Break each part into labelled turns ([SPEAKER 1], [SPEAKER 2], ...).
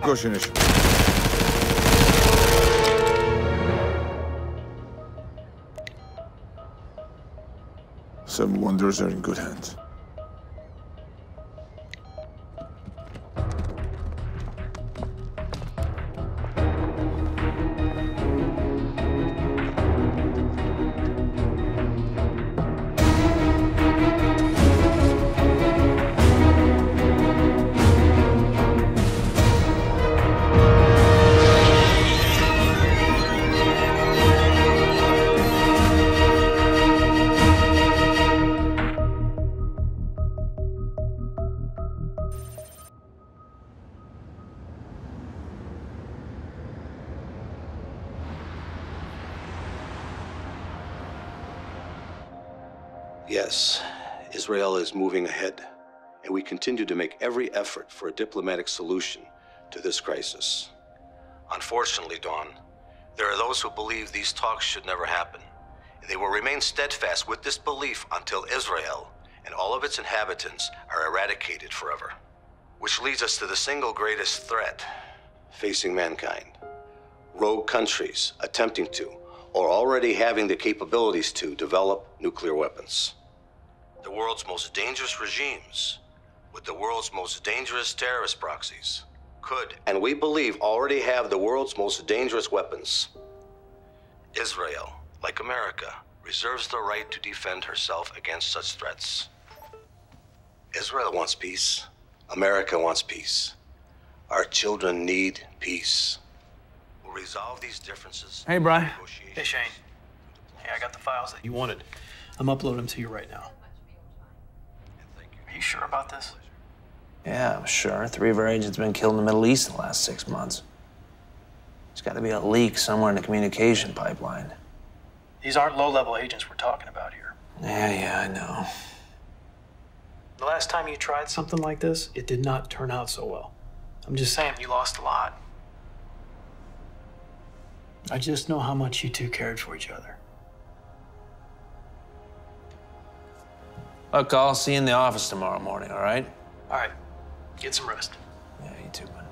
[SPEAKER 1] gushinich. 7 wonders are in good hands.
[SPEAKER 2] Yes, Israel is moving ahead, and we continue to make every effort for a diplomatic solution to this crisis. Unfortunately, Dawn, there are those who believe these talks should never happen, and they will remain steadfast with this belief until Israel and all of its inhabitants are eradicated forever. Which leads us to the single greatest threat facing mankind. Rogue countries attempting to, or already having the capabilities to, develop nuclear weapons. The world's most dangerous regimes, with the world's most dangerous terrorist proxies, could, and we believe already have the world's most dangerous weapons. Israel, like America, reserves the right to defend herself against such threats. Israel wants peace. America wants peace. Our children need peace. We'll resolve these differences.
[SPEAKER 3] Hey, Brian. Hey, Shane. Hey, I got the files that you wanted. I'm uploading them to you right now. Are you sure about this?
[SPEAKER 4] Yeah, I'm sure. 3 of our agents have been killed in the Middle East in the last 6 months. There's got to be a leak somewhere in the communication pipeline.
[SPEAKER 3] These aren't low-level agents we're talking about here.
[SPEAKER 4] Yeah, I know.
[SPEAKER 3] The last time you tried something like this, it did not turn out so well. I'm just saying, you lost a lot. I just know how much you two cared for each other.
[SPEAKER 4] Look, I'll see you in the office tomorrow morning, all right?
[SPEAKER 3] All right. Get some rest.
[SPEAKER 4] Yeah, you too, man.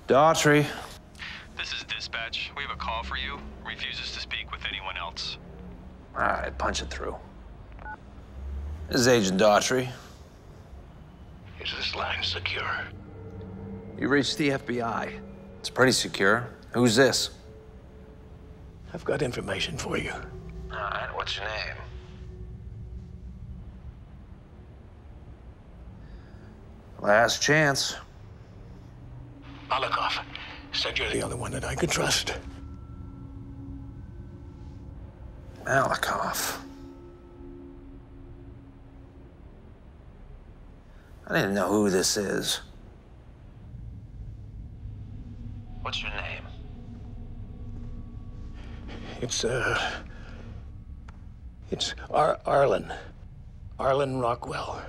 [SPEAKER 4] Daughtry.
[SPEAKER 5] This is dispatch. We have a call for you. Refuses to speak with anyone else.
[SPEAKER 4] All right, punch it through. This is Agent Daughtry.
[SPEAKER 6] Is this line secure?
[SPEAKER 7] You reached the F.B.I.
[SPEAKER 4] It's pretty secure. Who's this?
[SPEAKER 6] I've got information for you.
[SPEAKER 4] All right, what's your name? Last chance.
[SPEAKER 6] Malakoff said you're the only one that I can trust.
[SPEAKER 4] Malakoff. I didn't know who this is. What's your name?
[SPEAKER 6] It's Arlen. Arlen Rockwell.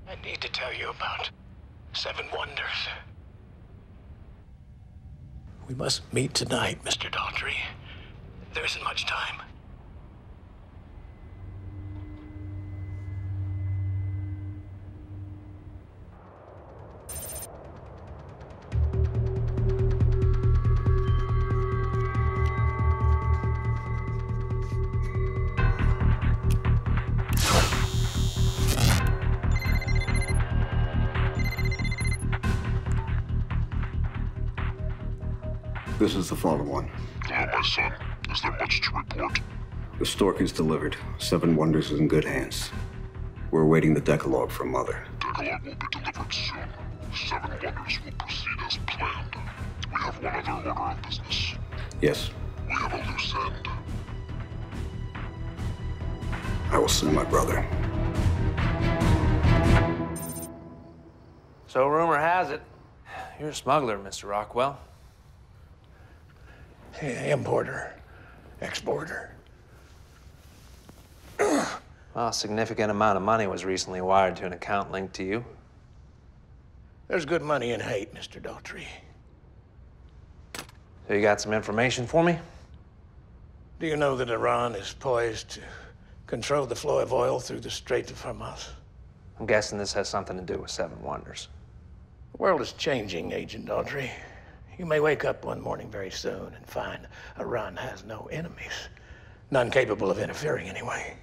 [SPEAKER 6] I need to tell you about 7 wonders. We must meet tonight, Mr. Daughtry. There isn't much time.
[SPEAKER 2] This is the fallen one.
[SPEAKER 8] Hello, my son. Is there much to report?
[SPEAKER 2] The stork is delivered. 7 wonders is in good hands. We're awaiting the Decalogue from Mother.
[SPEAKER 8] Decalogue will be delivered soon. 7 wonders will proceed as planned. We have one other order of business.
[SPEAKER 2] Yes.
[SPEAKER 8] We have a loose end.
[SPEAKER 2] I will send my brother.
[SPEAKER 4] So rumor has it, you're a smuggler, Mr. Rockwell.
[SPEAKER 6] Importer, exporter.
[SPEAKER 4] Well, a significant amount of money was recently wired to an account linked to you.
[SPEAKER 6] There's good money in hate, Mr. Daughtry.
[SPEAKER 4] So you got some information for me?
[SPEAKER 6] Do you know that Iran is poised to control the flow of oil through the Strait of Hormuz?
[SPEAKER 4] I'm guessing this has something to do with Seven Wonders.
[SPEAKER 6] The world is changing, Agent Daughtry. You may wake up one morning very soon and find Iran has no enemies. None capable of interfering anyway.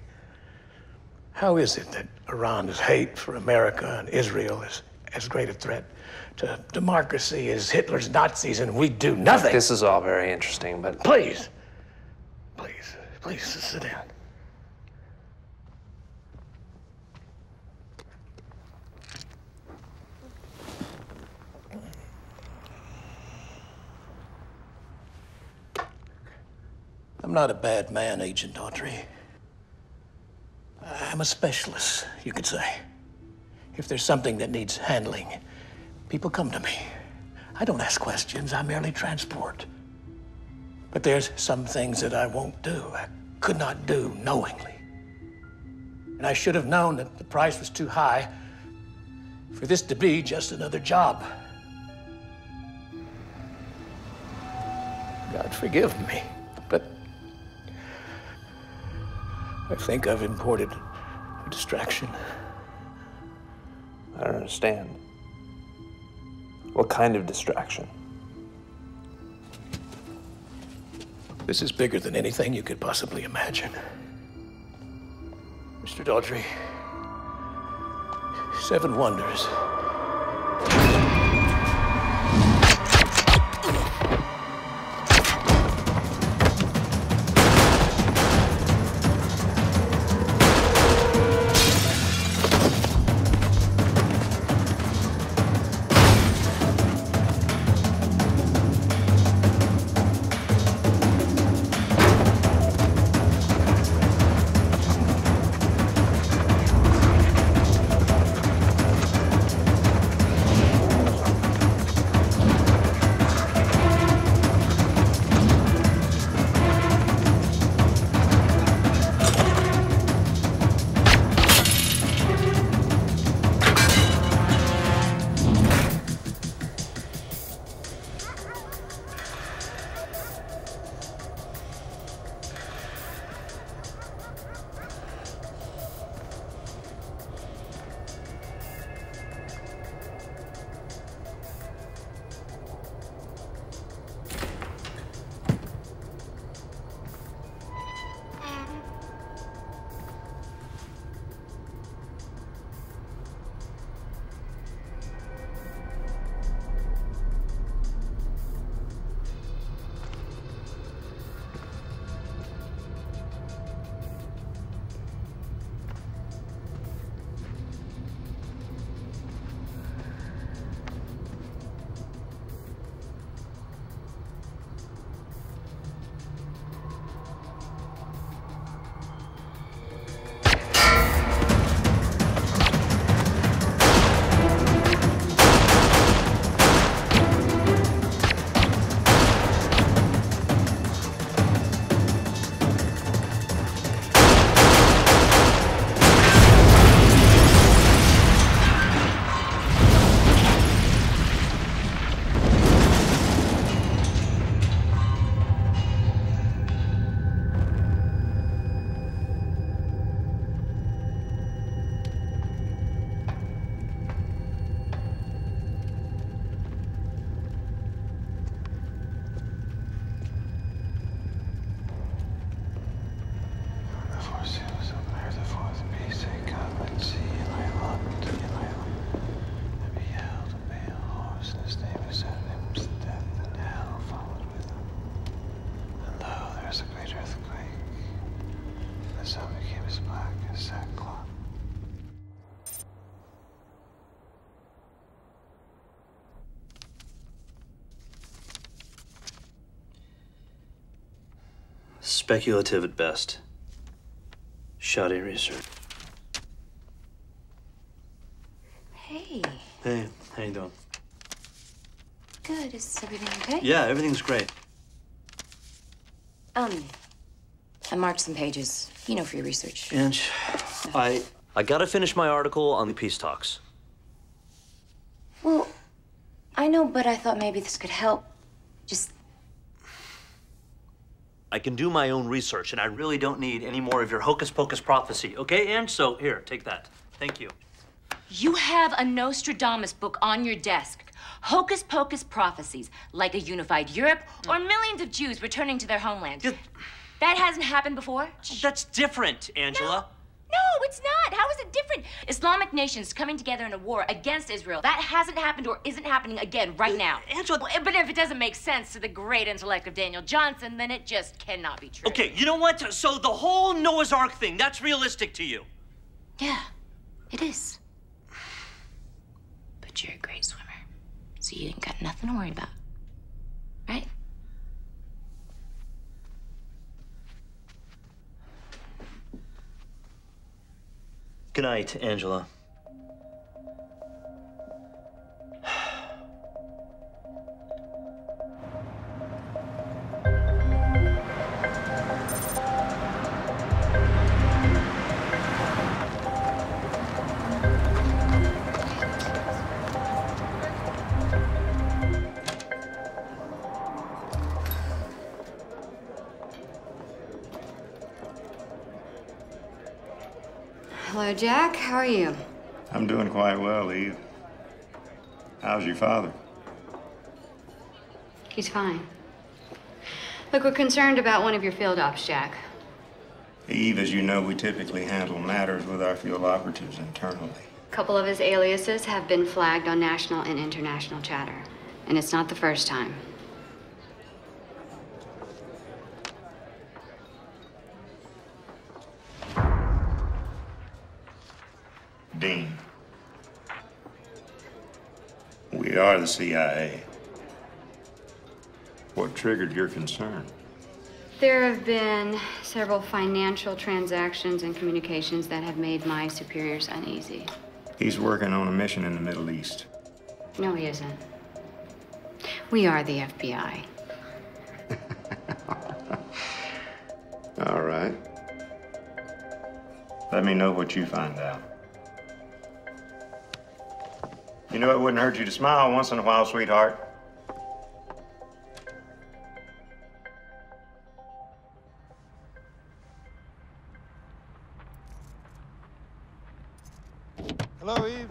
[SPEAKER 6] How is it that Iran's hate for America and Israel is as great a threat to democracy as Hitler's Nazis, and we do nothing?
[SPEAKER 4] This is all very interesting, but...
[SPEAKER 6] Please, sit down. I'm not a bad man, Agent Daughtry. I'm a specialist, you could say. If there's something that needs handling, people come to me. I don't ask questions, I merely transport. But there's some things that I won't do, I could not do knowingly. And I should have known that the price was too high for this to be just another job. God forgive me, but I think I've imported a distraction.
[SPEAKER 4] I don't understand. What kind of distraction?
[SPEAKER 6] This is bigger than anything you could possibly imagine. Mr. Daughtry, Seven Wonders.
[SPEAKER 3] Speculative at best. Shoddy research.
[SPEAKER 1] Hey.
[SPEAKER 3] Hey, how you doing?
[SPEAKER 1] Good. Is everything okay?
[SPEAKER 3] Yeah, everything's great.
[SPEAKER 1] I marked some pages, you know, for your research.
[SPEAKER 9] Ange, I gotta finish my article on the peace talks.
[SPEAKER 1] Well, I know, but I thought maybe this could help. Just...
[SPEAKER 9] I can do my own research, and I really don't need any more of your hocus-pocus prophecy, okay, Ange? So here, take that. Thank you.
[SPEAKER 10] You have a Nostradamus book on your desk. Hocus pocus prophecies, like a unified Europe or millions of Jews returning to their homeland. That hasn't happened before?
[SPEAKER 9] That's different, Angela.
[SPEAKER 10] No, it's not. How is it different? Islamic nations coming together in a war against Israel. That hasn't happened or isn't happening again right now.
[SPEAKER 9] Angela...
[SPEAKER 10] But if it doesn't make sense to the great intellect of Daniel Johnson, then it just cannot be true.
[SPEAKER 9] Okay, you know what? So the whole Noah's Ark thing, that's realistic to you?
[SPEAKER 10] Yeah, it is. But you're a great swimmer, so you ain't got nothing to worry about, right?
[SPEAKER 9] Good night, Angela.
[SPEAKER 11] Hello, Jack. How are you?
[SPEAKER 12] I'm doing quite well, Eve. How's your father?
[SPEAKER 11] He's fine. Look, we're concerned about one of your field ops, Jack.
[SPEAKER 12] Eve, as you know, we typically handle matters with our field operatives internally.
[SPEAKER 11] A couple of his aliases have been flagged on national and international chatter. And it's not the first time.
[SPEAKER 12] Dean, we are the CIA. What triggered your concern?
[SPEAKER 11] There have been several financial transactions and communications that have made my superiors uneasy.
[SPEAKER 12] He's working on a mission in the Middle East.
[SPEAKER 11] No, he isn't. We are the FBI.
[SPEAKER 12] All right. Let me know what you find out. You know, it wouldn't hurt you to smile once in a while, sweetheart.
[SPEAKER 13] Hello, Eve.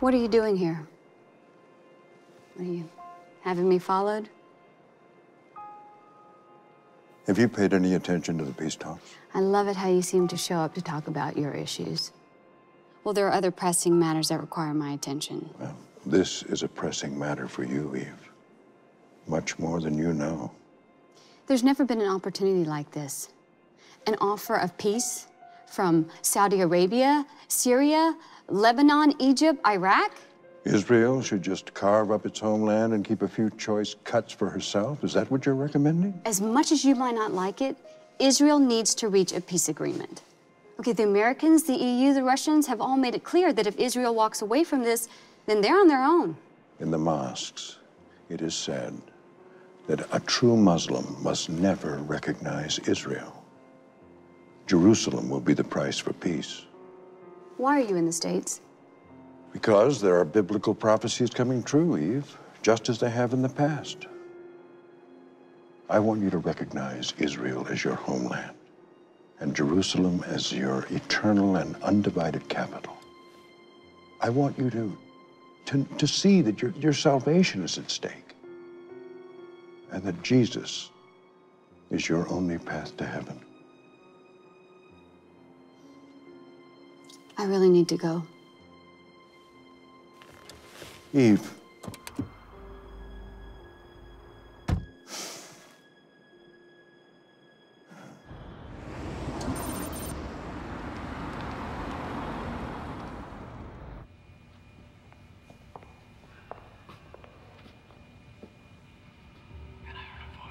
[SPEAKER 11] What are you doing here? Are you having me followed?
[SPEAKER 14] Have you paid any attention to the peace talks?
[SPEAKER 11] I love it how you seem to show up to talk about your issues. Well, there are other pressing matters that require my attention.
[SPEAKER 14] Well, this is a pressing matter for you, Eve. Much more than you know.
[SPEAKER 11] There's never been an opportunity like this. An offer of peace from Saudi Arabia, Syria, Lebanon, Egypt, Iraq.
[SPEAKER 14] Israel should just carve up its homeland and keep a few choice cuts for herself? Is that what you're recommending?
[SPEAKER 11] As much as you might not like it, Israel needs to reach a peace agreement. Okay, the Americans, the EU, the Russians have all made it clear that if Israel walks away from this, then they're on their own.
[SPEAKER 14] In the mosques, it is said that a true Muslim must never recognize Israel. Jerusalem will be the price for peace.
[SPEAKER 11] Why are you in the States?
[SPEAKER 14] Because there are biblical prophecies coming true, Eve, just as they have in the past. I want you to recognize Israel as your homeland and Jerusalem as your eternal and undivided capital. I want you to see that your salvation is at stake and that Jesus is your only path to heaven.
[SPEAKER 11] I really need to go.
[SPEAKER 14] Eve.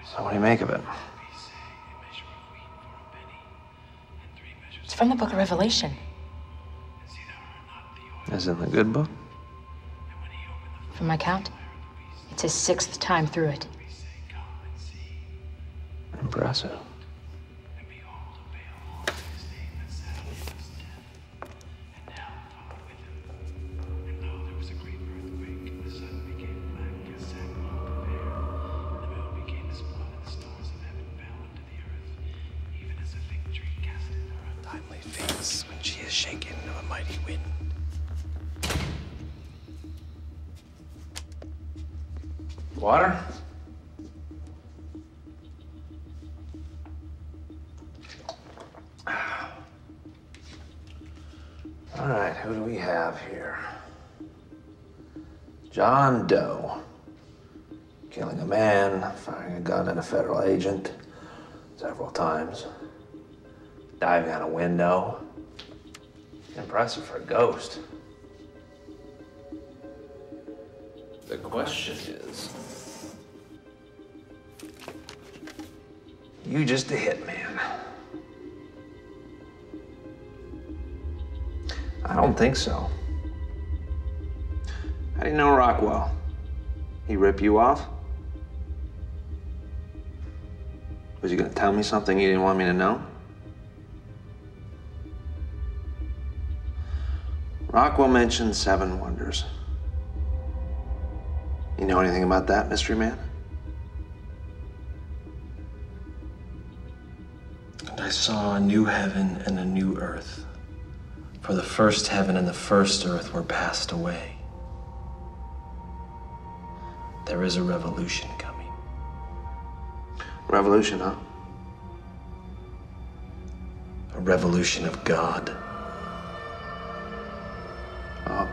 [SPEAKER 4] So what do you make of it?
[SPEAKER 10] from the book of Revelation.
[SPEAKER 4] As in the good book?
[SPEAKER 10] From my count, it's his 6th time through it.
[SPEAKER 4] Impressive.
[SPEAKER 6] Timely faints when she is shaken of a mighty wind.
[SPEAKER 4] Water? All right, who do we have here? John Doe. Killing a man, firing a gun at a federal agent several times. Diving out a window. Impressive for a ghost. The question is, you just a hitman? I don't think so. How do you know Rockwell? He rip you off? Was he gonna tell me something you didn't want me to know? Rockwell mentioned 7 wonders. You know anything about that, mystery man?
[SPEAKER 13] And I saw a new heaven and a new earth. For the first heaven and the first earth were passed away. There is a revolution coming.
[SPEAKER 4] Revolution, huh?
[SPEAKER 13] A revolution of God.
[SPEAKER 4] Oh.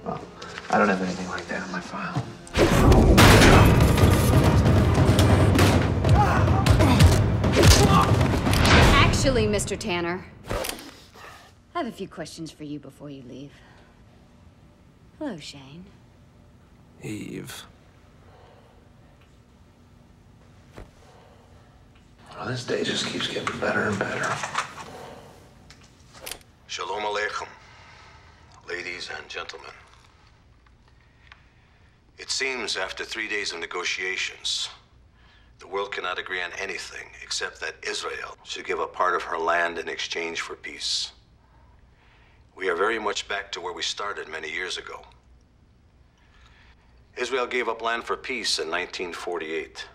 [SPEAKER 4] Well, I don't have anything like that in my file.
[SPEAKER 11] Actually, Mr. Tanner, I have a few questions for you before you leave. Hello, Shane.
[SPEAKER 4] Eve. Well, this day just keeps getting better and better.
[SPEAKER 2] Shalom Aleichem, ladies and gentlemen. It seems after 3 days of negotiations, the world cannot agree on anything except that Israel should give a part of her land in exchange for peace. We are very much back to where we started many years ago. Israel gave up land for peace in 1948.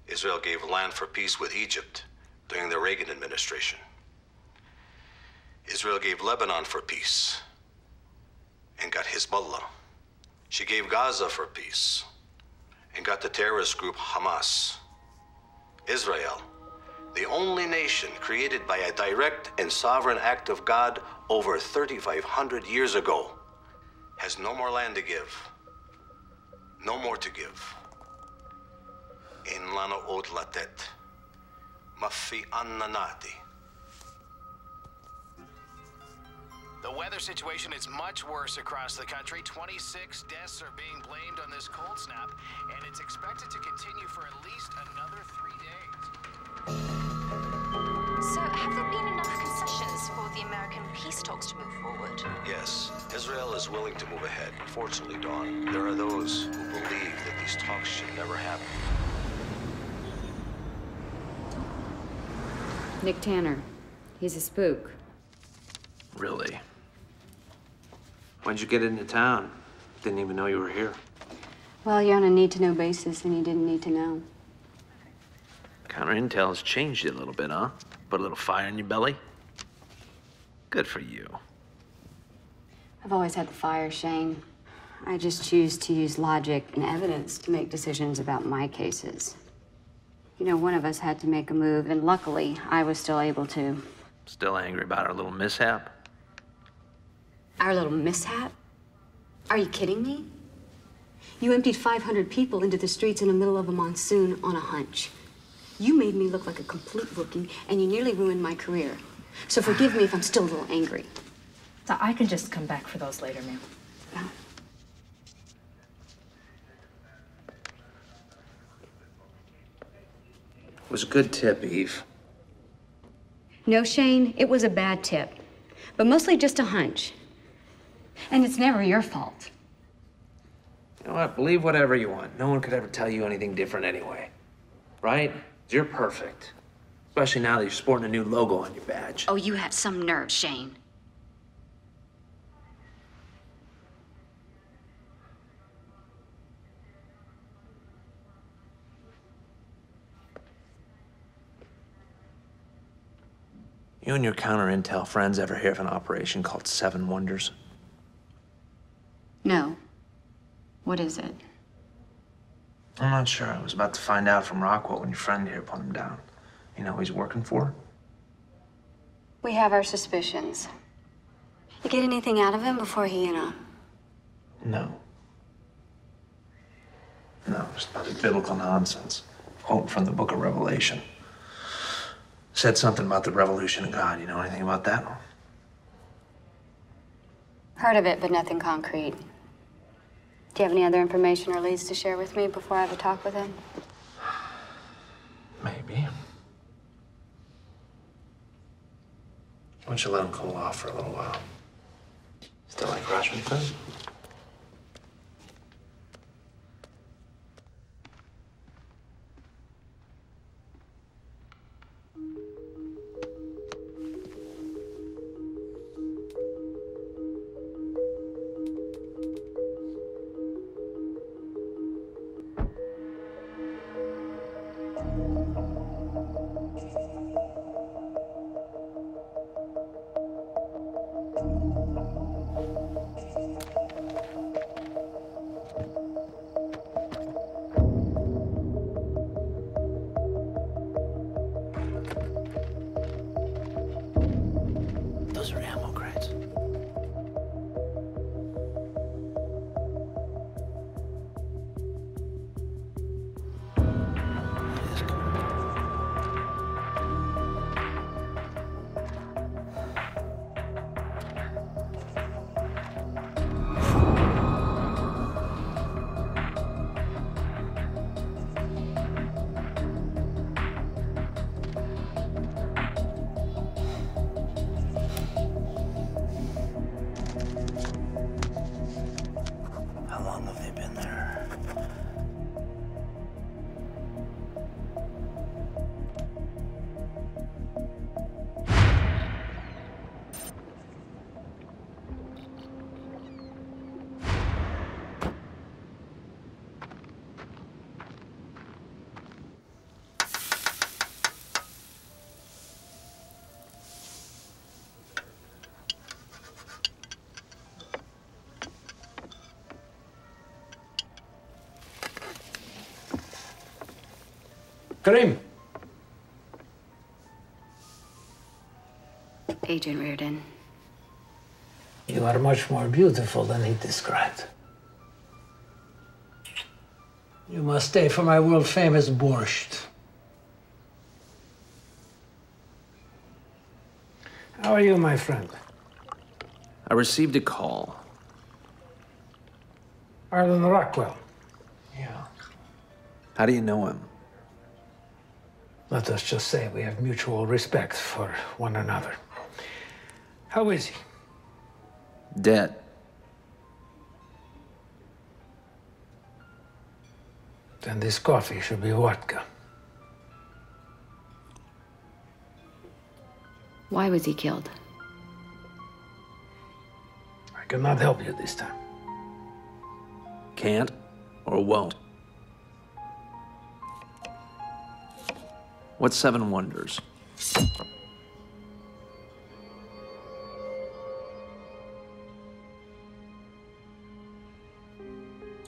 [SPEAKER 2] Israel gave land for peace with Egypt during the Reagan administration. Israel gave Lebanon for peace and got Hezbollah. She gave Gaza for peace and got the terrorist group Hamas. Israel, the only nation created by a direct and sovereign act of God over 3,500 years ago, has no more land to give. No more to give. In lano od latet. Mafi annanati.
[SPEAKER 15] The weather situation is much worse across the country. 26 deaths are being blamed on this cold snap, and it's expected to continue for at least another 3 days.
[SPEAKER 16] So, have there been enough concessions for the American peace talks to move forward?
[SPEAKER 2] Yes, Israel is willing to move ahead. Fortunately, Dawn, there are those who believe that these talks should never happen.
[SPEAKER 11] Nick Tanner. He's a spook.
[SPEAKER 4] Really? When'd you get into town? Didn't even know you were here.
[SPEAKER 11] Well, you're on a need-to-know basis, and you didn't need to know.
[SPEAKER 4] Counter intel has changed you a little bit, huh? Put a little fire in your belly? Good for you.
[SPEAKER 11] I've always had the fire, Shane. I just choose to use logic and evidence to make decisions about my cases. You know, one of us had to make a move, and luckily, I was still able to.
[SPEAKER 4] Still angry about our little mishap?
[SPEAKER 11] Our little mishap? Are you kidding me? You emptied 500 people into the streets in the middle of a monsoon on a hunch. You made me look like a complete rookie, and you nearly ruined my career. So forgive me if I'm still a little angry.
[SPEAKER 10] So I can just come back for those later, ma'am.
[SPEAKER 11] Yeah.
[SPEAKER 4] It was a good tip, Eve.
[SPEAKER 11] No, Shane, it was a bad tip, but mostly just a hunch. And it's never your fault.
[SPEAKER 4] You know what? Believe whatever you want. No one could ever tell you anything different anyway. Right? You're perfect. Especially now that you're sporting a new logo on your badge.
[SPEAKER 11] Oh, you have some nerve, Shane.
[SPEAKER 4] You and your counter-intel friends ever hear of an operation called 7 Wonders?
[SPEAKER 11] No. What is it?
[SPEAKER 4] I'm not sure. I was about to find out from Rockwell when your friend here put him down. You know who he's working for?
[SPEAKER 11] We have our suspicions. You get anything out of him before he,
[SPEAKER 4] No. No, just a bunch of biblical nonsense. Quote from the book of Revelation. Said something about the revolution of God. You know anything about that?
[SPEAKER 11] Heard of it, but nothing concrete. Do you have any other information or leads to share with me before I have a talk with him?
[SPEAKER 4] Maybe. Why don't you let him cool off for a little while? Still like Russian food?
[SPEAKER 6] Those are ammo crates. How long have they been there? Karim!
[SPEAKER 11] Agent Reardon.
[SPEAKER 6] You are much more beautiful than he described. You must stay for my world-famous borscht. How are you, my friend?
[SPEAKER 4] I received a call.
[SPEAKER 6] Arlen Rockwell.
[SPEAKER 4] Yeah. How do you know him?
[SPEAKER 6] Let us just say we have mutual respect for one another. How is he?
[SPEAKER 4] Dead.
[SPEAKER 6] Then this coffee should be vodka.
[SPEAKER 11] Why was he killed?
[SPEAKER 6] I cannot help you this time.
[SPEAKER 4] Can't or won't? What's 7 Wonders?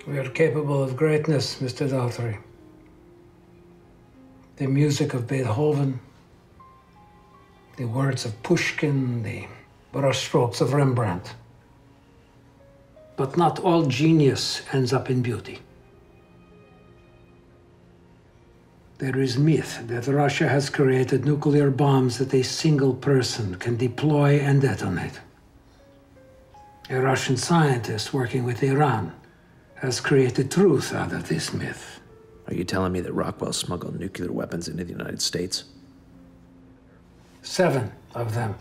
[SPEAKER 6] We are capable of greatness, Mr. Daughtry. The music of Beethoven, the words of Pushkin, the brushstrokes of Rembrandt. But not all genius ends up in beauty. There is myth that Russia has created nuclear bombs that a single person can deploy and detonate. A Russian scientist working with Iran has created truth out of this myth.
[SPEAKER 4] Are you telling me that Rockwell smuggled nuclear weapons into the United States?
[SPEAKER 6] 7 of them.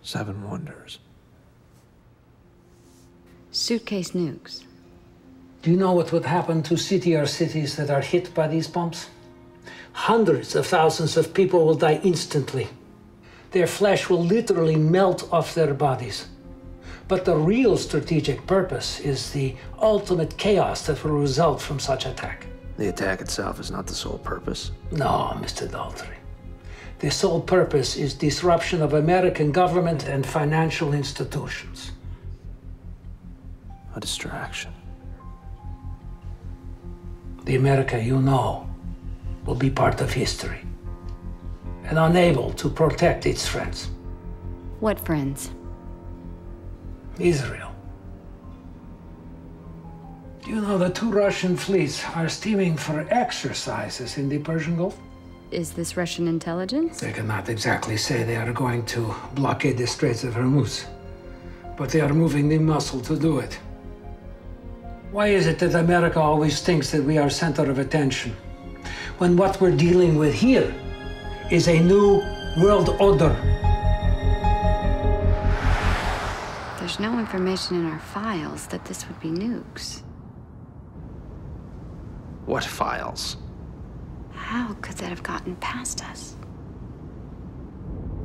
[SPEAKER 7] 7 wonders.
[SPEAKER 11] Suitcase nukes.
[SPEAKER 6] Do you know what would happen to cities that are hit by these bombs? Hundreds of thousands of people will die instantly. Their flesh will literally melt off their bodies. But the real strategic purpose is the ultimate chaos that will result from such attack.
[SPEAKER 7] The attack itself is not the sole purpose.
[SPEAKER 6] No, Mr. Daughtry. The sole purpose is disruption of American government and financial institutions.
[SPEAKER 7] A distraction.
[SPEAKER 6] The America you know will be part of history and unable to protect its friends.
[SPEAKER 11] What friends?
[SPEAKER 6] Israel. Do you know the 2 Russian fleets are steaming for exercises in the Persian Gulf?
[SPEAKER 11] Is this Russian intelligence?
[SPEAKER 6] They cannot exactly say they are going to blockade the Straits of Hormuz, but they are moving the muscle to do it. Why is it that America always thinks that we are center of attention, when what we're dealing with here is a new world order?
[SPEAKER 11] There's no information in our files that this would be nukes.
[SPEAKER 7] What files?
[SPEAKER 11] How could that have gotten past us?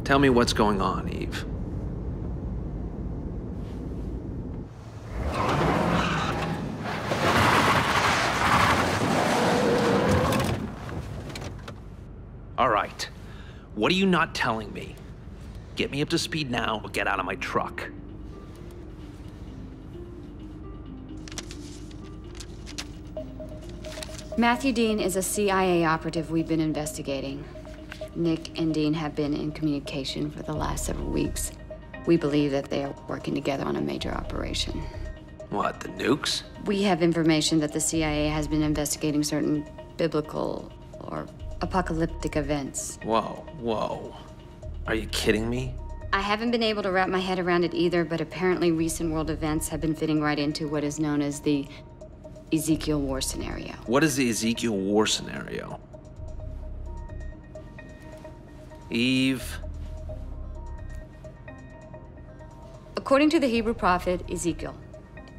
[SPEAKER 7] Tell me what's going on, Eve. All right. What are you not telling me? Get me up to speed now or get out of my truck.
[SPEAKER 11] Matthew Dean is a CIA operative we've been investigating. Nick and Dean have been in communication for the last several weeks. We believe that they are working together on a major operation.
[SPEAKER 7] What, the nukes?
[SPEAKER 11] We have information that the CIA has been investigating certain biblical or apocalyptic events.
[SPEAKER 7] Whoa. Are you kidding me?
[SPEAKER 11] I haven't been able to wrap my head around it either, but apparently recent world events have been fitting right into what is known as the Ezekiel War scenario.
[SPEAKER 7] What is the Ezekiel War scenario? Eve.
[SPEAKER 11] According to the Hebrew prophet Ezekiel,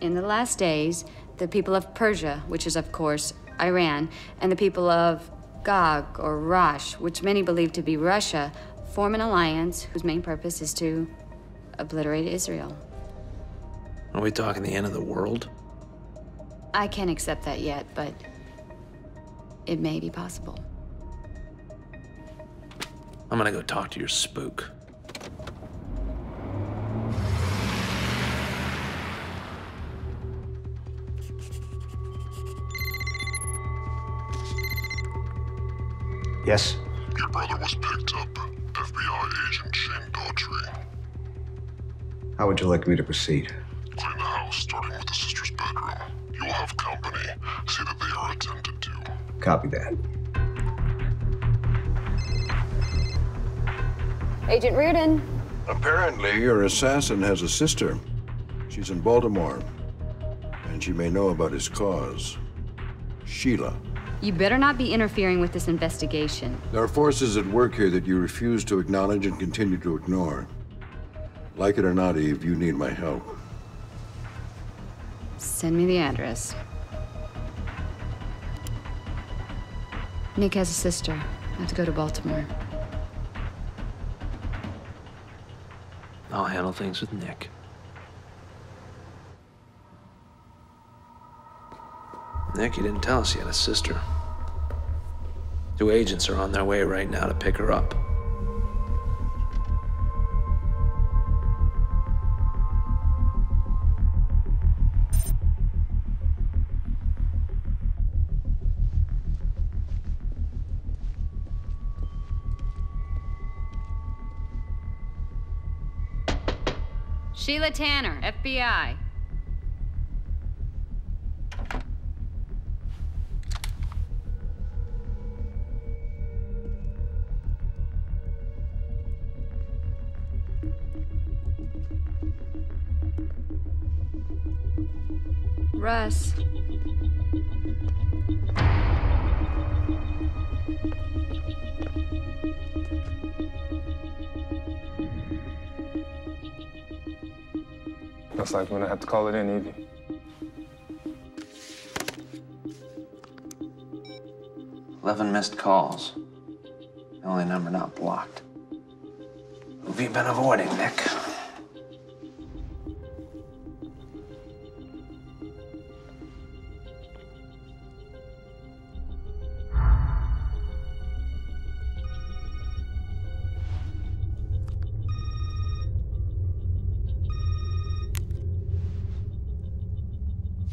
[SPEAKER 11] in the last days, the people of Persia, which is of course Iran, and the people of Gog or Rosh, which many believe to be Russia, form an alliance whose main purpose is to obliterate Israel.
[SPEAKER 7] Are we talking the end of the world?
[SPEAKER 11] I can't accept that yet, but it may be possible.
[SPEAKER 7] I'm gonna go talk to your spook.
[SPEAKER 8] Yes? Your brother was picked up. F.B.I. agent Shane Daughtry.
[SPEAKER 17] How would you like me to proceed?
[SPEAKER 8] Clean the house, starting with the sister's bedroom. You will have company. See that they are attended to.
[SPEAKER 17] Copy that.
[SPEAKER 11] Agent Reardon.
[SPEAKER 14] Apparently, your assassin has a sister. She's in Baltimore, and she may know about his cause. Sheila.
[SPEAKER 11] You better not be interfering with this investigation.
[SPEAKER 14] There are forces at work here that you refuse to acknowledge and continue to ignore. Like it or not, Eve, you need my help.
[SPEAKER 11] Send me the address. Nick has a sister. I have to go to Baltimore.
[SPEAKER 7] I'll handle things with Nick. Nick, you didn't tell us you had a sister. 2 agents are on their way right now to pick her up.
[SPEAKER 11] Sheila Tanner, F.B.I. Russ.
[SPEAKER 18] Looks like we're gonna have to call it in, Evie.
[SPEAKER 7] 11 missed calls. The only number not blocked. Who have you been avoiding, Nick?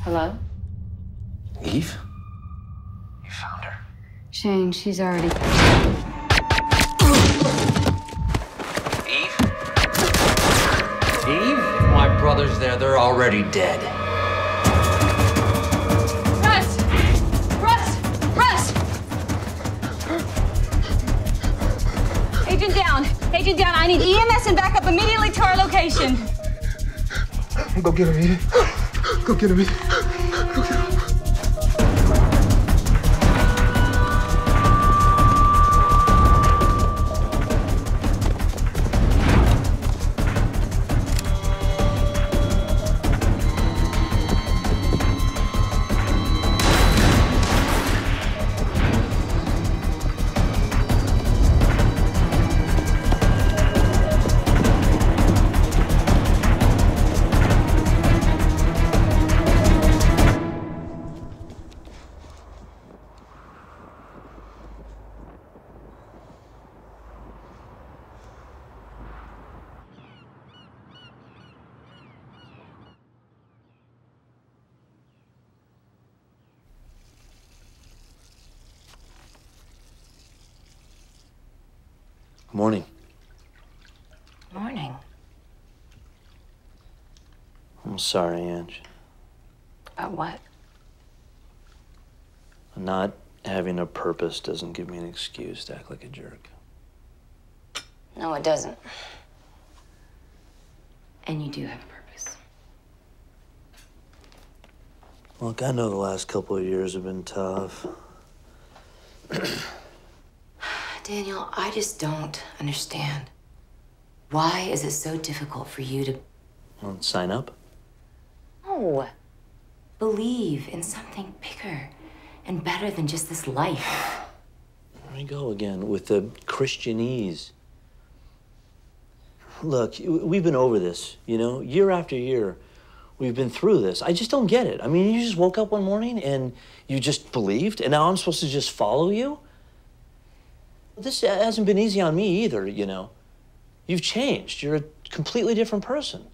[SPEAKER 1] Hello?
[SPEAKER 7] Eve? You found her.
[SPEAKER 11] Shane, she's already...
[SPEAKER 7] Eve? Eve? My brother's there. They're already dead.
[SPEAKER 11] Russ! Russ! Russ! Agent down. Agent down. I need EMS and backup immediately to our location.
[SPEAKER 18] Go get him, Evie. Go get him, Evie. Go get him.
[SPEAKER 7] Morning.
[SPEAKER 1] Morning.
[SPEAKER 7] I'm sorry, Ange.
[SPEAKER 1] About what?
[SPEAKER 7] Not having a purpose doesn't give me an excuse to act like a jerk.
[SPEAKER 1] No, it doesn't. And you do have a purpose.
[SPEAKER 7] Look, I know the last couple of years have been tough.
[SPEAKER 1] Daniel, I just don't understand. Why is it so difficult for you to...
[SPEAKER 7] Well, sign up?
[SPEAKER 1] No. Believe in something bigger and better than just this life.
[SPEAKER 7] There we go again with the Christianese. Look, we've been over this, you know? Year after year, we've been through this. I just don't get it. I mean, you just woke up one morning and you just believed, and now I'm supposed to just follow you? This hasn't been easy on me either, you know. You've changed. You're a completely different person.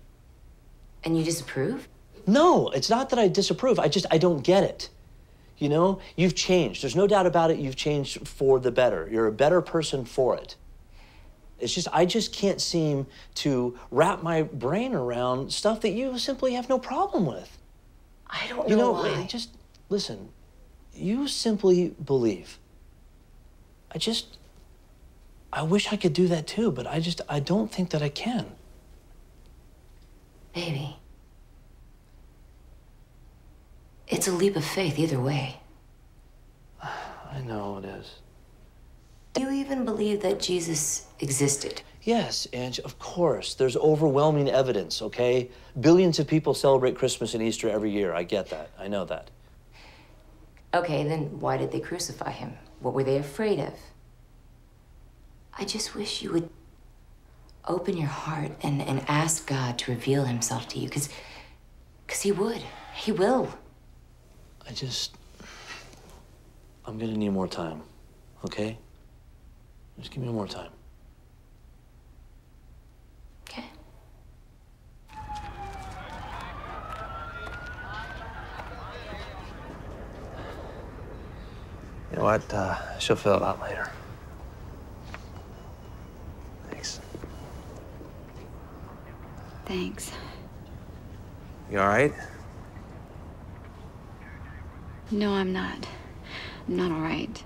[SPEAKER 1] And you disapprove?
[SPEAKER 7] No, it's not that I disapprove. I don't get it. You know, you've changed. There's no doubt about it. You've changed for the better. You're a better person for it. It's just, I just can't seem to wrap my brain around stuff that you simply have no problem with.
[SPEAKER 1] I don't know why.
[SPEAKER 7] Just listen. You simply believe. I wish I could do that too, but I don't think that I can.
[SPEAKER 1] Baby. It's a leap of faith either way.
[SPEAKER 7] I know it is.
[SPEAKER 1] Do you even believe that Jesus existed?
[SPEAKER 7] Yes, Ange, of course. There's overwhelming evidence, okay? Billions of people celebrate Christmas and Easter every year. I get that. I know that.
[SPEAKER 1] Okay, then why did they crucify him? What were they afraid of? I just wish you would open your heart and ask God to reveal himself to you, because he would. He will.
[SPEAKER 7] I'm gonna need more time, okay? Just give me more time.
[SPEAKER 1] Okay.
[SPEAKER 7] You know what? She'll fill it out later. Thanks.
[SPEAKER 11] Thanks.
[SPEAKER 7] You all right?
[SPEAKER 11] No, I'm not. I'm not all right.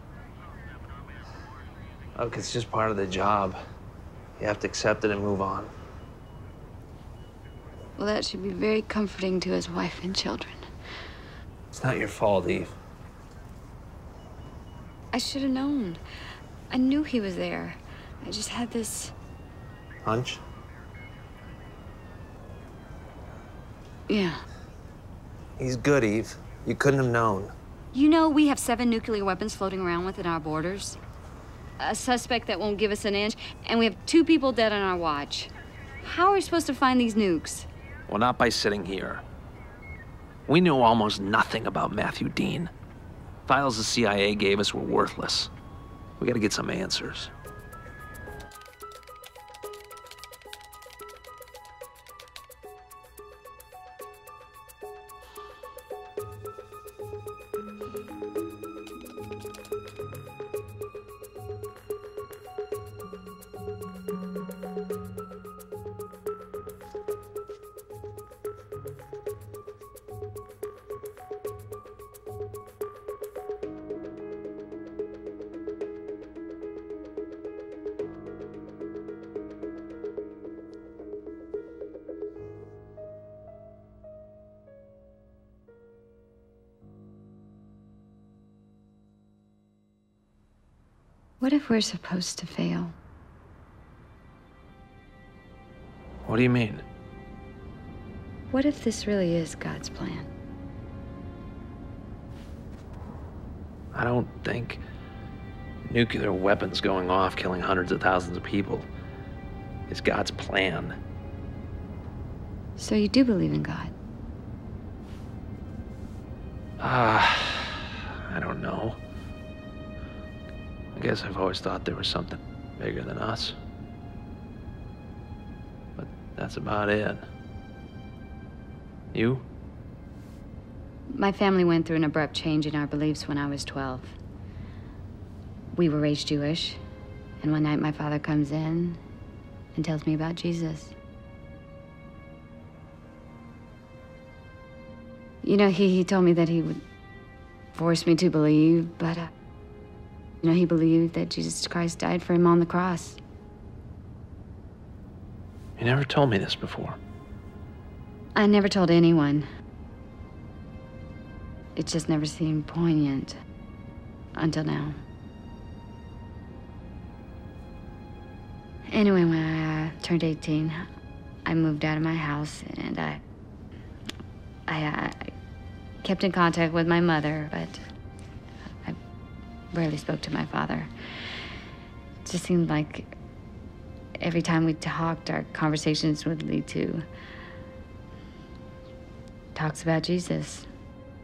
[SPEAKER 7] Look, it's just part of the job. You have to accept it and move on.
[SPEAKER 11] Well, that should be very comforting to his wife and children.
[SPEAKER 7] It's not your fault, Eve.
[SPEAKER 11] I should have known. I knew he was there. I just had this...
[SPEAKER 7] Hunch?
[SPEAKER 11] Yeah.
[SPEAKER 13] He's good, Eve. You couldn't have known.
[SPEAKER 11] You know, we have 7 nuclear weapons floating around within our borders. A suspect that won't give us an inch, and we have 2 people dead on our watch. How are we supposed to find these nukes?
[SPEAKER 6] Well, not by sitting here. We knew almost nothing about Matthew Dean. Files the CIA gave us were worthless. We gotta get some answers.
[SPEAKER 11] What if we're supposed to fail?
[SPEAKER 6] What do you mean?
[SPEAKER 11] What if this really is God's plan?
[SPEAKER 6] I don't think nuclear weapons going off, killing hundreds of thousands of people, is God's plan.
[SPEAKER 11] So you do believe in God?
[SPEAKER 6] I don't know. I guess I've always thought there was something bigger than us. But that's about it. You?
[SPEAKER 11] My family went through an abrupt change in our beliefs when I was 12. We were raised Jewish, and one night my father comes in and tells me about Jesus. You know, he told me that he would force me to believe, but, you know, he believed that Jesus Christ died for him on the cross.
[SPEAKER 6] You never told me this before.
[SPEAKER 11] I never told anyone. It just never seemed poignant until now. Anyway, when I turned 18, I moved out of my house, and I kept in contact with my mother, but I rarely spoke to my father. It just seemed like every time we talked, our conversations would lead to talks about Jesus.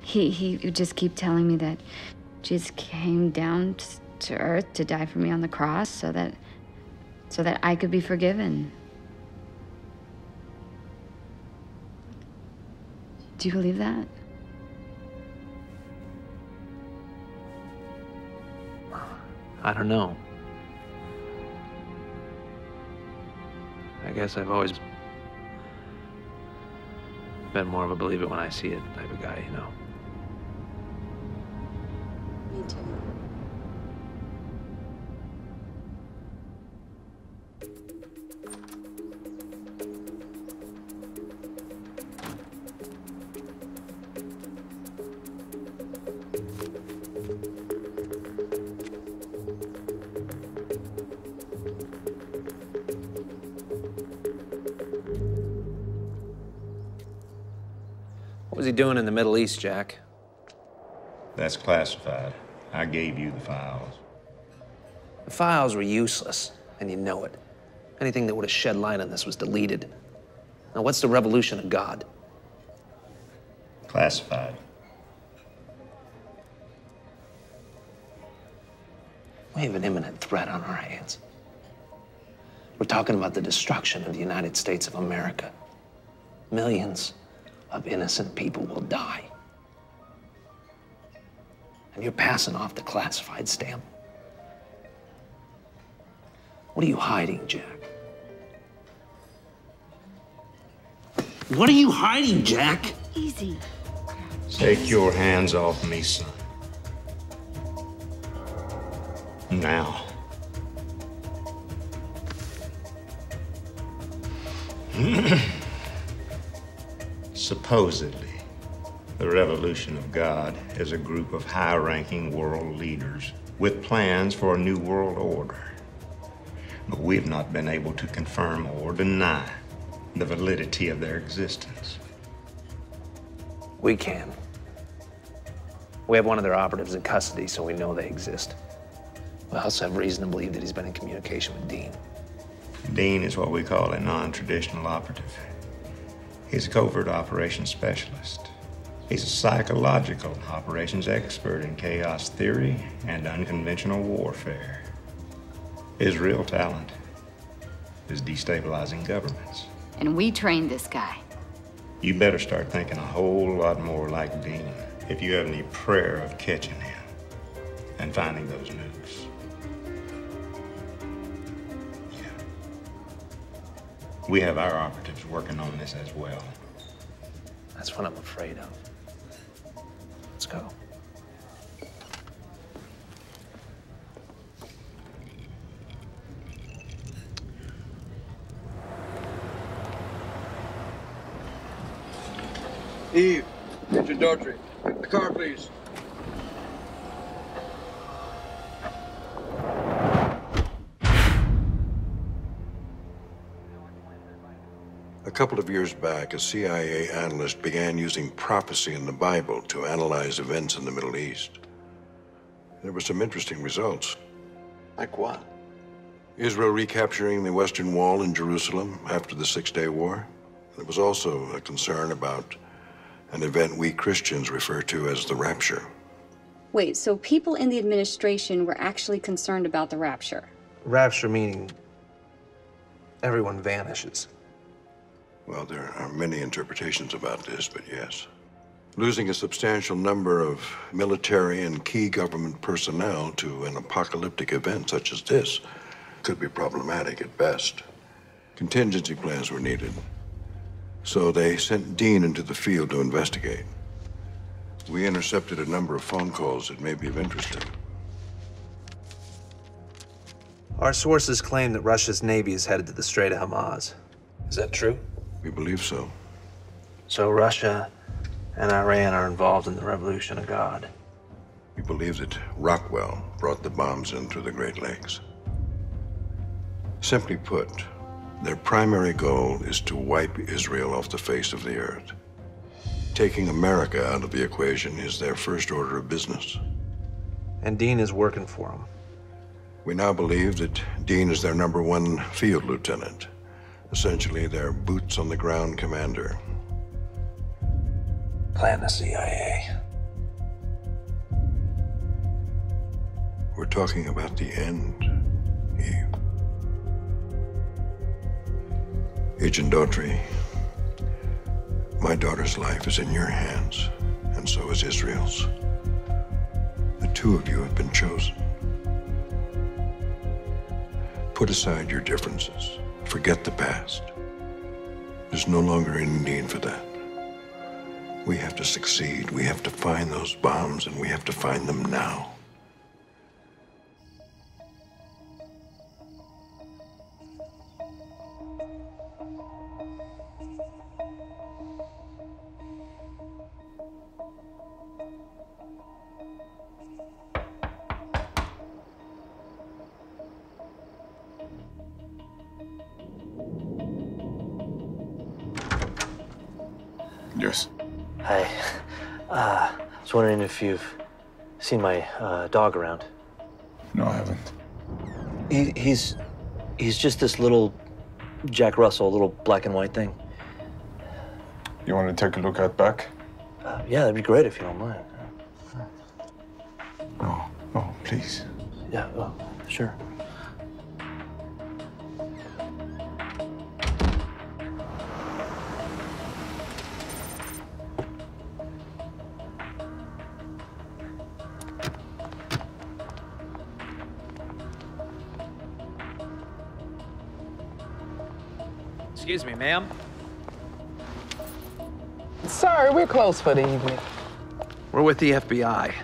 [SPEAKER 11] He would just keep telling me that Jesus came down to earth to die for me on the cross so that I could be forgiven. Do you believe that?
[SPEAKER 6] I don't know. I guess I've always been more of a believer when I see it type of guy, you know.
[SPEAKER 11] Me too.
[SPEAKER 13] What was he doing in the Middle East, Jack?
[SPEAKER 12] That's classified. I gave you the files.
[SPEAKER 13] The files were useless, and you know it. Anything that would have shed light on this was deleted. Now, what's the revolution of God?
[SPEAKER 12] Classified.
[SPEAKER 13] We have an imminent threat on our hands. We're talking about the destruction of the United States of America. Millions of innocent people will die. And you're passing off the classified stamp. What are you hiding, Jack? What are you hiding, Jack?
[SPEAKER 11] Easy.
[SPEAKER 12] Take your hands off me, son. Now. Supposedly, the Revolution of God is a group of high-ranking world leaders with plans for a new world order. But we've not been able to confirm or deny the validity of their existence.
[SPEAKER 13] We can. We have one of their operatives in custody, so we know they exist. We also have reason to believe that he's been in communication with Dean.
[SPEAKER 12] Dean is what we call a non-traditional operative. He's a covert operations specialist. He's a psychological operations expert in chaos theory and unconventional warfare. His real talent is destabilizing governments.
[SPEAKER 19] And we trained this guy.
[SPEAKER 12] You better start thinking a whole lot more like Dean if you have any prayer of catching him and finding those nukes. Yeah. We have our operatives working on this as well.
[SPEAKER 13] That's what I'm afraid of. Let's go.
[SPEAKER 14] Eve, Agent Daughtry, the car, please. A couple of years back, a CIA analyst began using prophecy in the Bible to analyze events in the Middle East. There were some interesting results.
[SPEAKER 17] Like what?
[SPEAKER 14] Israel recapturing the Western Wall in Jerusalem after the Six-Day War. There was also a concern about an event we Christians refer to as the rapture.
[SPEAKER 11] Wait, so people in the administration were actually concerned about the rapture?
[SPEAKER 13] Rapture meaning everyone vanishes.
[SPEAKER 14] Well, there are many interpretations about this, but yes. Losing a substantial number of military and key government personnel to an apocalyptic event such as this could be problematic at best. Contingency plans were needed. So they sent Dean into the field to investigate. We intercepted a number of phone calls that may be of interest to him.
[SPEAKER 13] Our sources claim that Russia's Navy is headed to the Strait of Hamas. Is that true?
[SPEAKER 14] We believe so.
[SPEAKER 13] So Russia and Iran are involved in the Revolution of God.
[SPEAKER 14] We believe that Rockwell brought the bombs in through the Great Lakes. Simply put, their primary goal is to wipe Israel off the face of the earth. Taking America out of the equation is their first order of business.
[SPEAKER 13] And Dean is working for them.
[SPEAKER 14] We now believe that Dean is their #1 field lieutenant, essentially their boots-on-the-ground commander.
[SPEAKER 13] Plan the CIA.
[SPEAKER 14] We're talking about the end, Eve. Agent Daughtry, my daughter's life is in your hands, and so is Israel's. The two of you have been chosen. Put aside your differences. Forget the past. There's no longer any need for that. We have to succeed. We have to find those bombs, and we have to find them now.
[SPEAKER 18] Yes.
[SPEAKER 7] Hi. I was wondering if you've seen my dog around.
[SPEAKER 18] No, I haven't.
[SPEAKER 7] He's just this little Jack Russell, little black and white thing.
[SPEAKER 18] You want to take a look at back?
[SPEAKER 7] Yeah, that'd be great if you don't mind.
[SPEAKER 18] Oh, please.
[SPEAKER 7] Yeah, sure.
[SPEAKER 20] Excuse me, ma'am.
[SPEAKER 21] Sorry, we're closed for the evening.
[SPEAKER 13] We're with the FBI.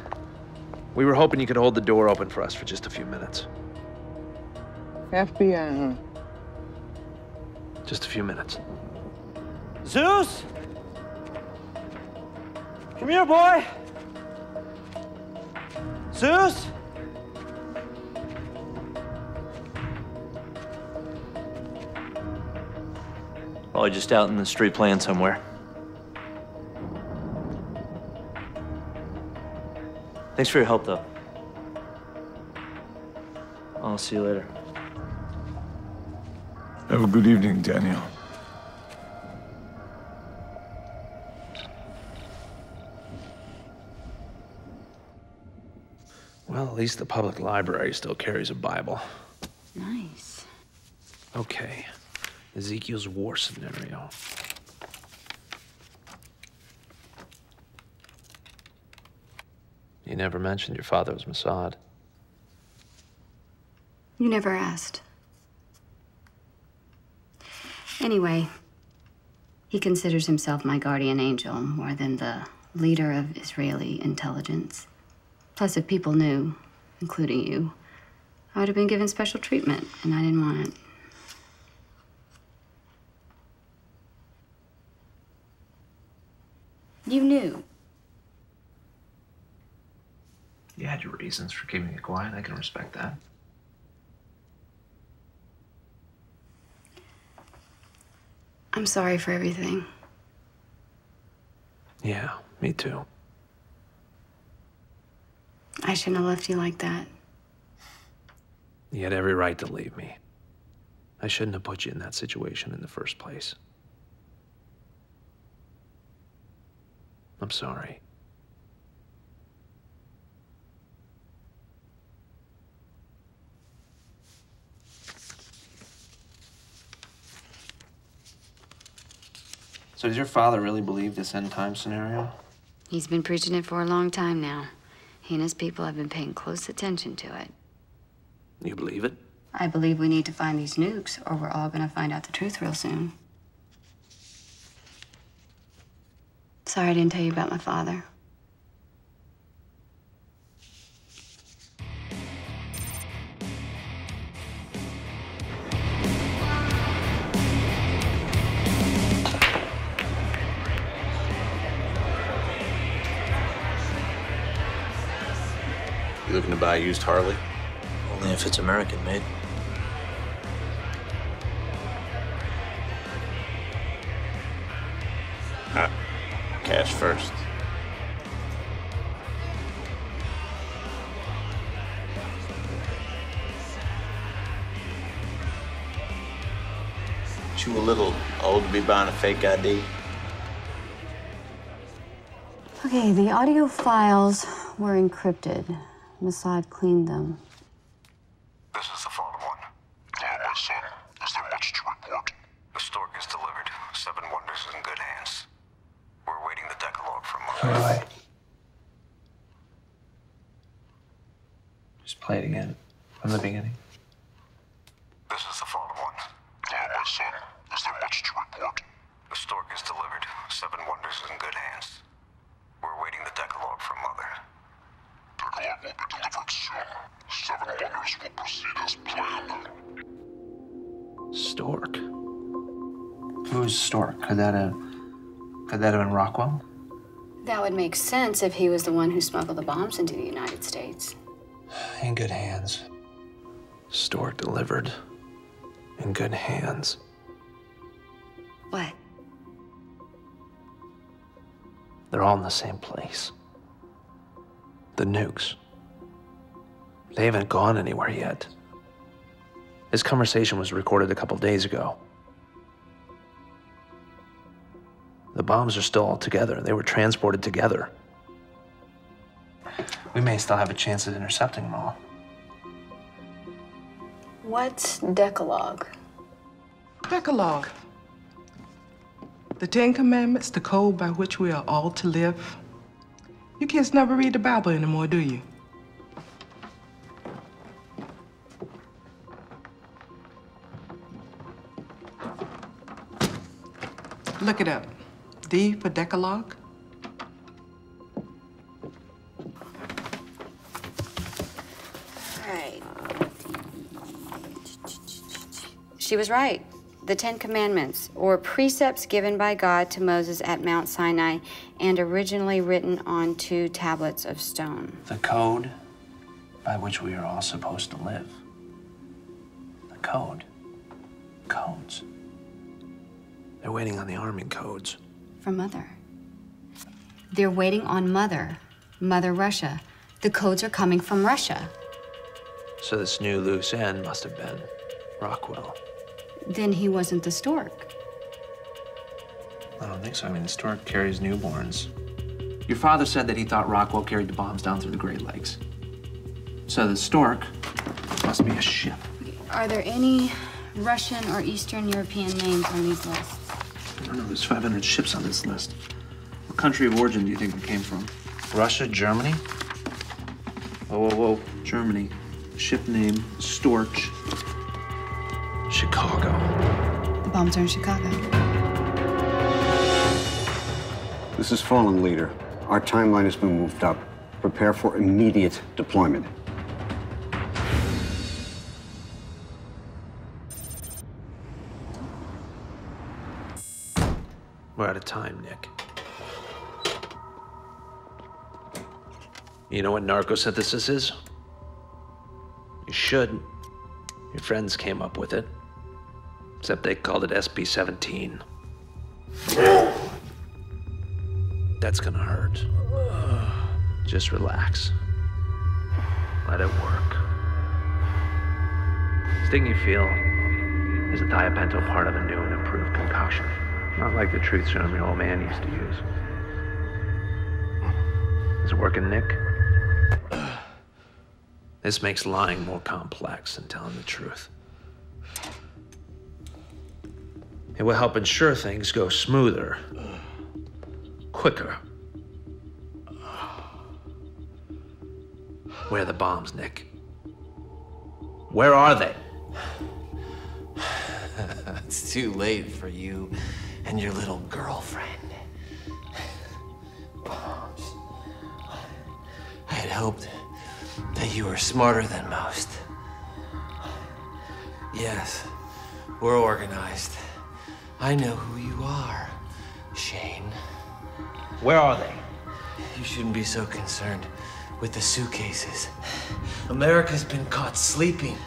[SPEAKER 13] We were hoping you could hold the door open for us for just a few minutes.
[SPEAKER 21] FBI, huh?
[SPEAKER 13] Just a few minutes.
[SPEAKER 7] Zeus! Come here, boy! Zeus! Probably just out in the street playing somewhere. Thanks for your help, though. I'll see you later.
[SPEAKER 5] Have a good evening, Daniel.
[SPEAKER 4] Well, at least the public library still carries a Bible.
[SPEAKER 19] Nice.
[SPEAKER 4] Okay, Ezekiel's war scenario. You never mentioned your father was Mossad.
[SPEAKER 11] You never asked. Anyway, he considers himself my guardian angel more than the leader of Israeli intelligence. Plus, if people knew, including you, I would have been given special treatment, and I didn't want it. You knew.
[SPEAKER 4] You had your reasons for keeping it quiet. I can respect that.
[SPEAKER 11] I'm sorry for everything.
[SPEAKER 4] Yeah, me too.
[SPEAKER 11] I shouldn't have left you like that.
[SPEAKER 4] You had every right to leave me. I shouldn't have put you in that situation in the first place. I'm sorry. So does your father really believe this end time scenario?
[SPEAKER 19] He's been preaching it for a long time now. He and his people have been paying close attention to it.
[SPEAKER 4] You believe it?
[SPEAKER 11] I believe we need to find these nukes, or we're all gonna find out the truth real soon. Sorry I didn't tell you about my father.
[SPEAKER 2] You looking to buy a used Harley?
[SPEAKER 7] Only if it's American made.
[SPEAKER 2] Cash first. You a little old to be buying a fake ID?
[SPEAKER 11] Okay, the audio files were encrypted. Mossad cleaned them.
[SPEAKER 8] This is the final one. Hello, my son. Is there much to report? The stork is delivered. 7 Wonders is in good hands. We're awaiting the Decalogue from
[SPEAKER 4] Wait. Just play it again. From the beginning.
[SPEAKER 8] This is the final one. Hello, my son. Is there much to report? The stork is delivered. 7 Wonders is in good hands. We're awaiting the Decalogue from Mother. Decalogue will be delivered soon. 7 Wonders will proceed as planned.
[SPEAKER 4] Stork. Who's Stork? Could that have been Rockwell?
[SPEAKER 11] That would make sense if he was the one who smuggled the bombs into the United States.
[SPEAKER 4] In good hands. Stork delivered. In good hands.
[SPEAKER 11] What?
[SPEAKER 4] They're all in the same place. The nukes. They haven't gone anywhere yet. This conversation was recorded a couple days ago. The bombs are still all together. They were transported together. We may still have a chance at intercepting them all.
[SPEAKER 11] What's Decalogue?
[SPEAKER 21] Decalogue. The 10 Commandments, the code by which we are all to live. You kids never read the Bible anymore, do you? Look it up. D for Decalogue.
[SPEAKER 19] Right. She was right. The 10 Commandments, or precepts given by God to Moses at Mount Sinai and originally written on 2 tablets of stone.
[SPEAKER 4] The code by which we are all supposed to live. The code. Codes. They're waiting on the arming codes.
[SPEAKER 11] For Mother. They're waiting on Mother. Mother Russia.
[SPEAKER 19] The codes are coming from Russia.
[SPEAKER 13] So this new loose end must have been Rockwell.
[SPEAKER 19] Then he wasn't the stork.
[SPEAKER 13] I don't think so. I mean, the stork carries newborns. Your father said that he thought Rockwell carried the bombs down through the Great Lakes. So the stork must be a ship.
[SPEAKER 19] Are there any Russian or Eastern European names on these lists?
[SPEAKER 13] I don't know. There's 500 ships on this list. What country of origin do you think they came from? Russia, Germany? Whoa, whoa, whoa. Germany. Ship name, Storch. Chicago.
[SPEAKER 19] The bombs are in Chicago.
[SPEAKER 17] This is Fallen Leader. Our timeline has been moved up. Prepare for immediate deployment.
[SPEAKER 13] We're out of time, Nick. You know what narcosynthesis is? You should. Your friends came up with it. Except they called it SP-17. That's gonna hurt. Just relax. Let it work. The sting you feel is a thiopentol part of a new and improved concoction. Not like the truth serum your old man used to use. Is it working, Nick? This makes lying more complex than telling the truth. It will help ensure things go smoother, quicker. Where are the bombs, Nick? Where are they?
[SPEAKER 3] It's too late for you and your little girlfriend. Bombs. I had hoped that you were smarter than most. Yes, we're organized. I know who you are, Shane.
[SPEAKER 13] Where are they?
[SPEAKER 3] You shouldn't be so concerned with the suitcases. America's been caught sleeping,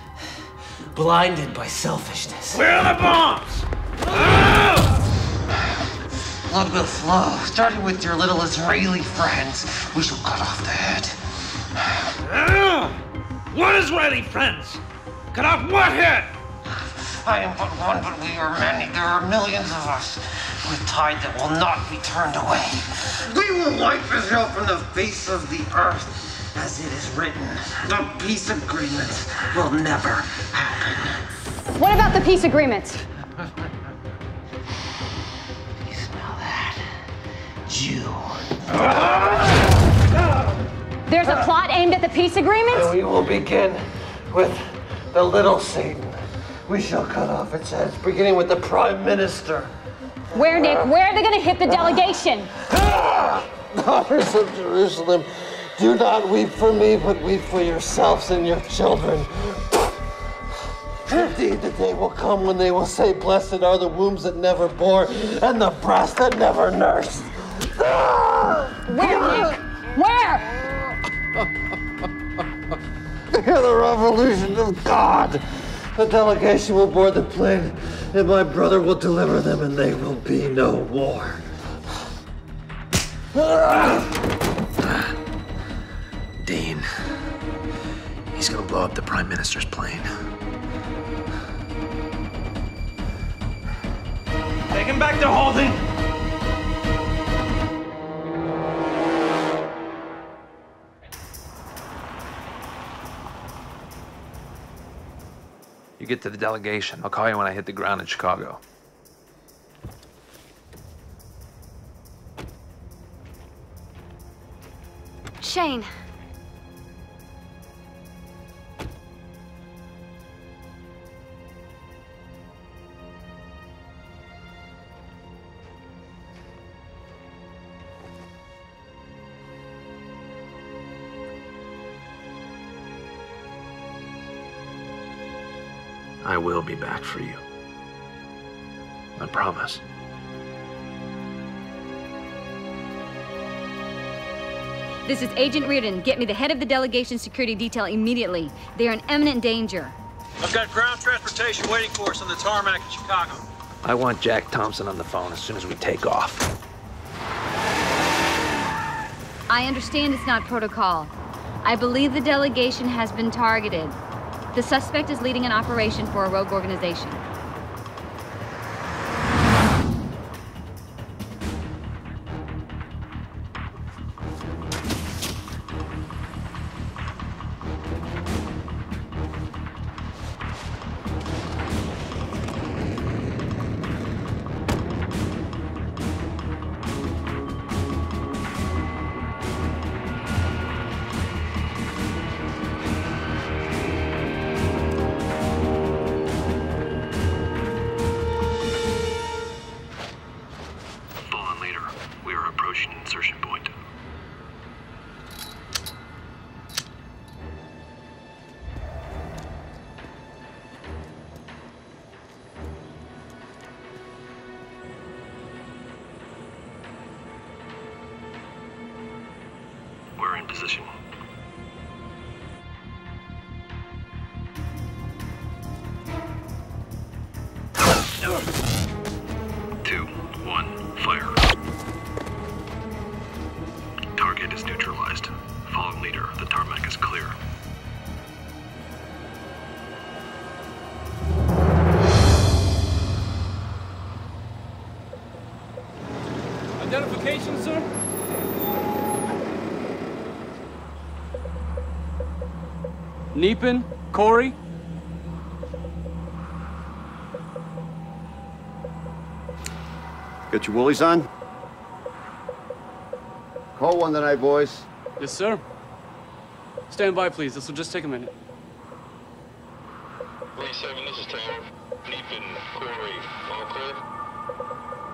[SPEAKER 3] blinded by selfishness.
[SPEAKER 13] Where are the bombs?
[SPEAKER 3] Blood will flow, starting with your little Israeli friends. We shall cut off the head.
[SPEAKER 13] What Israeli friends? Cut off what head?
[SPEAKER 3] I am but one, but we are many. There are millions of us with tide that will not be turned away. We will wipe Israel from the face of the earth. As it is written, the peace agreements will never happen.
[SPEAKER 11] What about the peace agreements?
[SPEAKER 3] You smell that? Jew.
[SPEAKER 11] There's a plot aimed at the peace agreements?
[SPEAKER 3] And we will begin with the little Satan. We shall cut off its heads, beginning with the Prime Minister.
[SPEAKER 11] Where, Nick? Where are they going to hit the delegation?
[SPEAKER 3] Daughters of Jerusalem, do not weep for me, but weep for yourselves and your children. Indeed, the day will come when they will say, blessed are the wombs that never bore and the breasts that never nursed.
[SPEAKER 11] Where, Nick? Where?
[SPEAKER 3] Hear the revolution of God. The delegation will board the plane, and my brother will deliver them, and there will be no war.
[SPEAKER 13] Dean. He's gonna blow up the Prime Minister's plane. Take him back to holding! You get to the delegation. I'll call you when I hit the ground in Chicago.
[SPEAKER 19] Shane.
[SPEAKER 13] I will be back for you. I promise.
[SPEAKER 22] This is Agent Reardon. Get me the head of the delegation security detail immediately. They are in imminent danger.
[SPEAKER 9] I've got ground transportation waiting for us on the tarmac in Chicago.
[SPEAKER 13] I want Jack Thompson on the phone as soon as we take off.
[SPEAKER 22] I understand it's not protocol, I believe the delegation has been targeted. The suspect is leading an operation for a rogue organization.
[SPEAKER 8] Position. 2, 1, fire. Target is neutralized. Follow leader. The tarmac is clear.
[SPEAKER 15] Identification, sir? Neepin? Corey?
[SPEAKER 17] Got your woolies on? Call one tonight, boys.
[SPEAKER 15] Yes, sir. Stand by, please. This will just take a minute.
[SPEAKER 8] 47, this is Taylor. Neepin, Corey, all clear?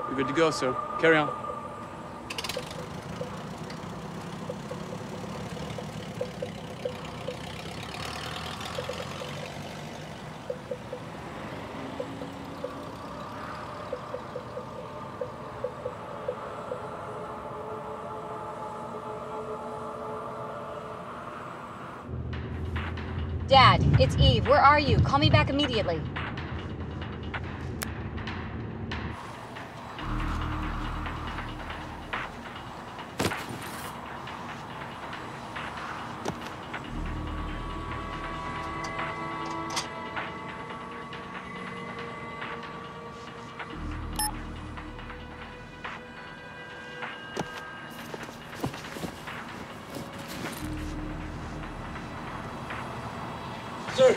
[SPEAKER 15] You're good to go, sir. Carry on.
[SPEAKER 22] Dad, it's Eve. Where are you? Call me back immediately.
[SPEAKER 15] Sir,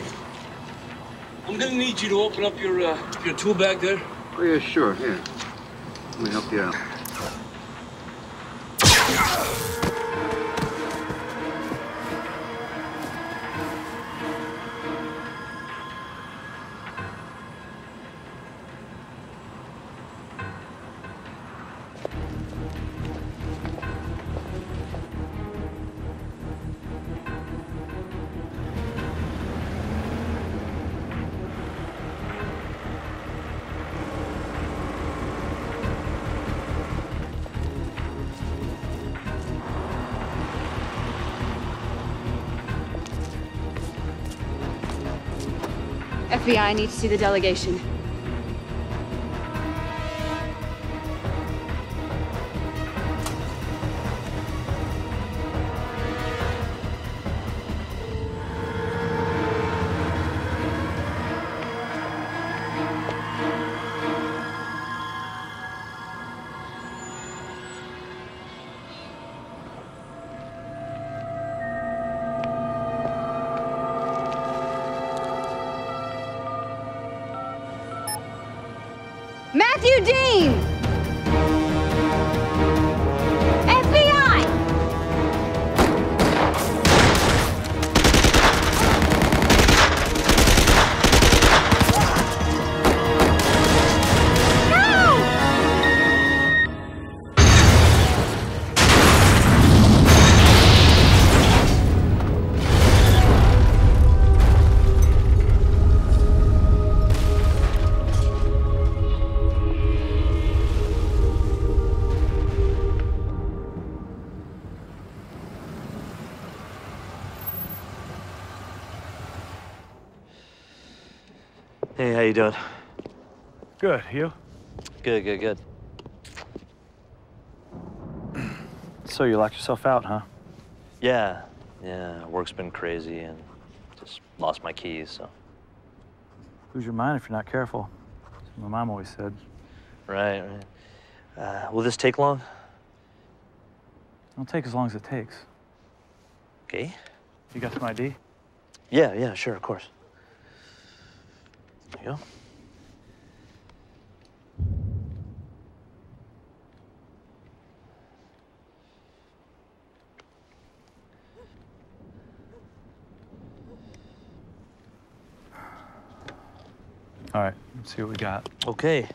[SPEAKER 15] I'm gonna need you to open up your tool bag there.
[SPEAKER 17] Oh, yeah, sure, yeah. Let me help you out.
[SPEAKER 22] F.B.I. needs to see the delegation. Matthew Dean! FBI!
[SPEAKER 7] Hey, how you doing?
[SPEAKER 16] Good, you?
[SPEAKER 7] Good, good, good.
[SPEAKER 16] So you locked yourself out, huh?
[SPEAKER 7] Yeah, Yeah, work's been crazy and just lost my keys, so.
[SPEAKER 16] Lose your mind if you're not careful. That's what my mom always said.
[SPEAKER 7] Right, right. Will this take long?
[SPEAKER 16] It'll take as long as it takes.
[SPEAKER 7] Okay.
[SPEAKER 16] You got some ID?
[SPEAKER 7] Yeah, yeah, sure, of course. There you go.
[SPEAKER 16] All right, let's see what we got.
[SPEAKER 7] Okay.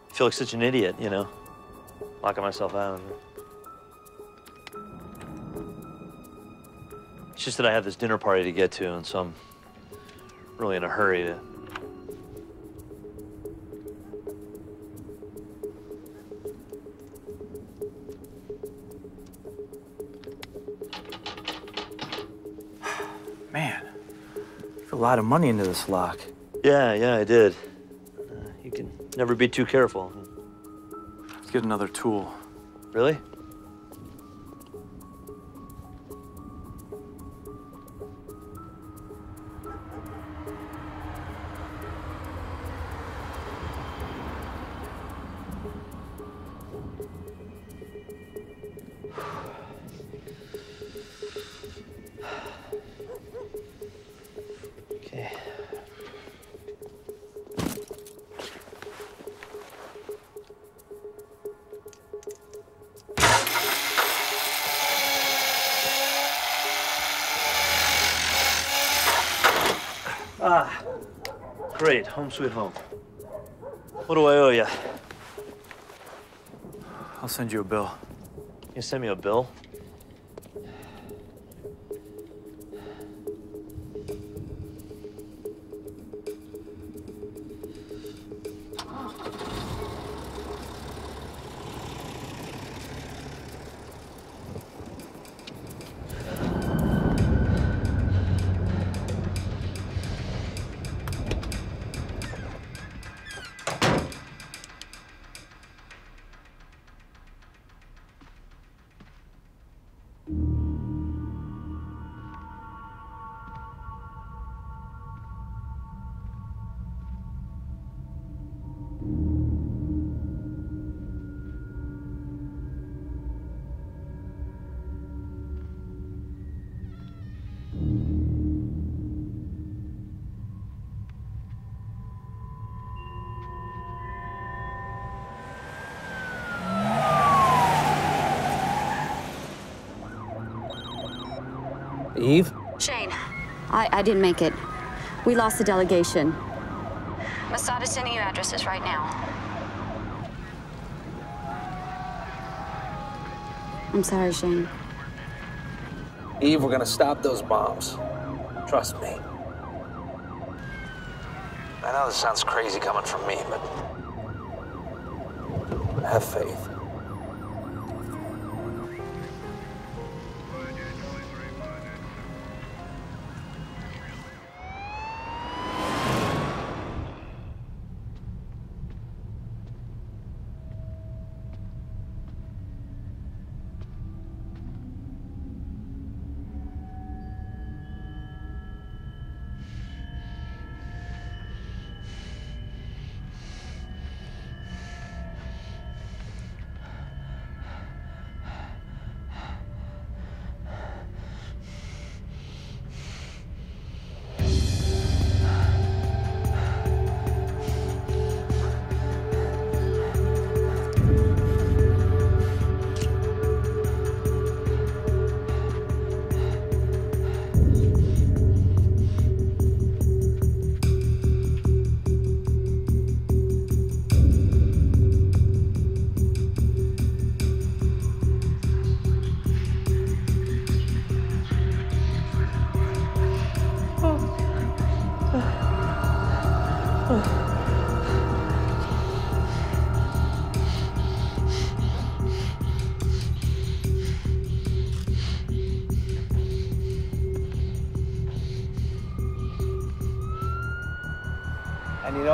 [SPEAKER 7] I feel like such an idiot, you know, locking myself out. It's just that I have this dinner party to get to, and so I'm really in a hurry to.
[SPEAKER 16] Man, you put a lot of money into this lock.
[SPEAKER 7] Yeah, I did. You can never be too careful.
[SPEAKER 16] Let's get another tool.
[SPEAKER 7] Really? Okay. Ah, great. Home sweet home. What do I owe you?
[SPEAKER 16] I'll send you a bill.
[SPEAKER 7] You send me a bill?
[SPEAKER 13] Eve?
[SPEAKER 11] Shane, I didn't make it. We lost the delegation. Mossad is sending you addresses right now. I'm sorry, Shane.
[SPEAKER 13] Eve, we're gonna stop those bombs. Trust me. I know this sounds crazy coming from me, but have faith.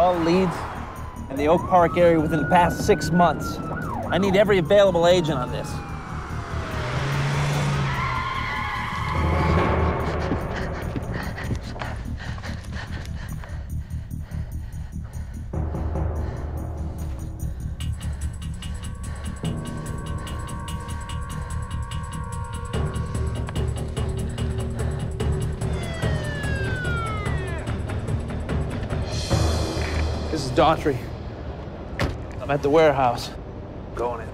[SPEAKER 1] all leads in the Oak Park area within the past 6 months. I need every available agent on this. This is Daughtry. I'm at the warehouse. Going in.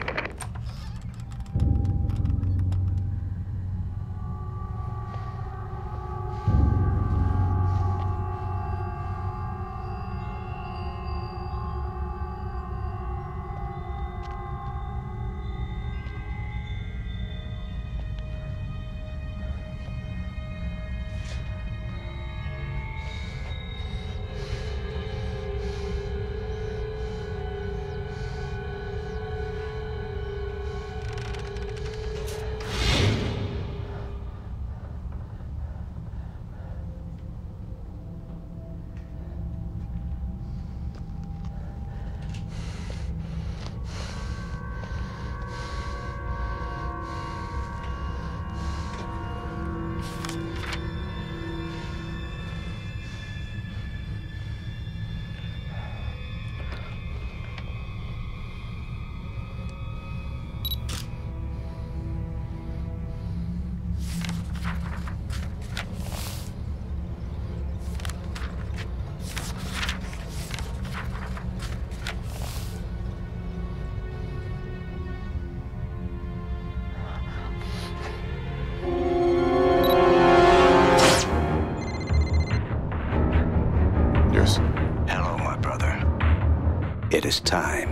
[SPEAKER 10] It is time.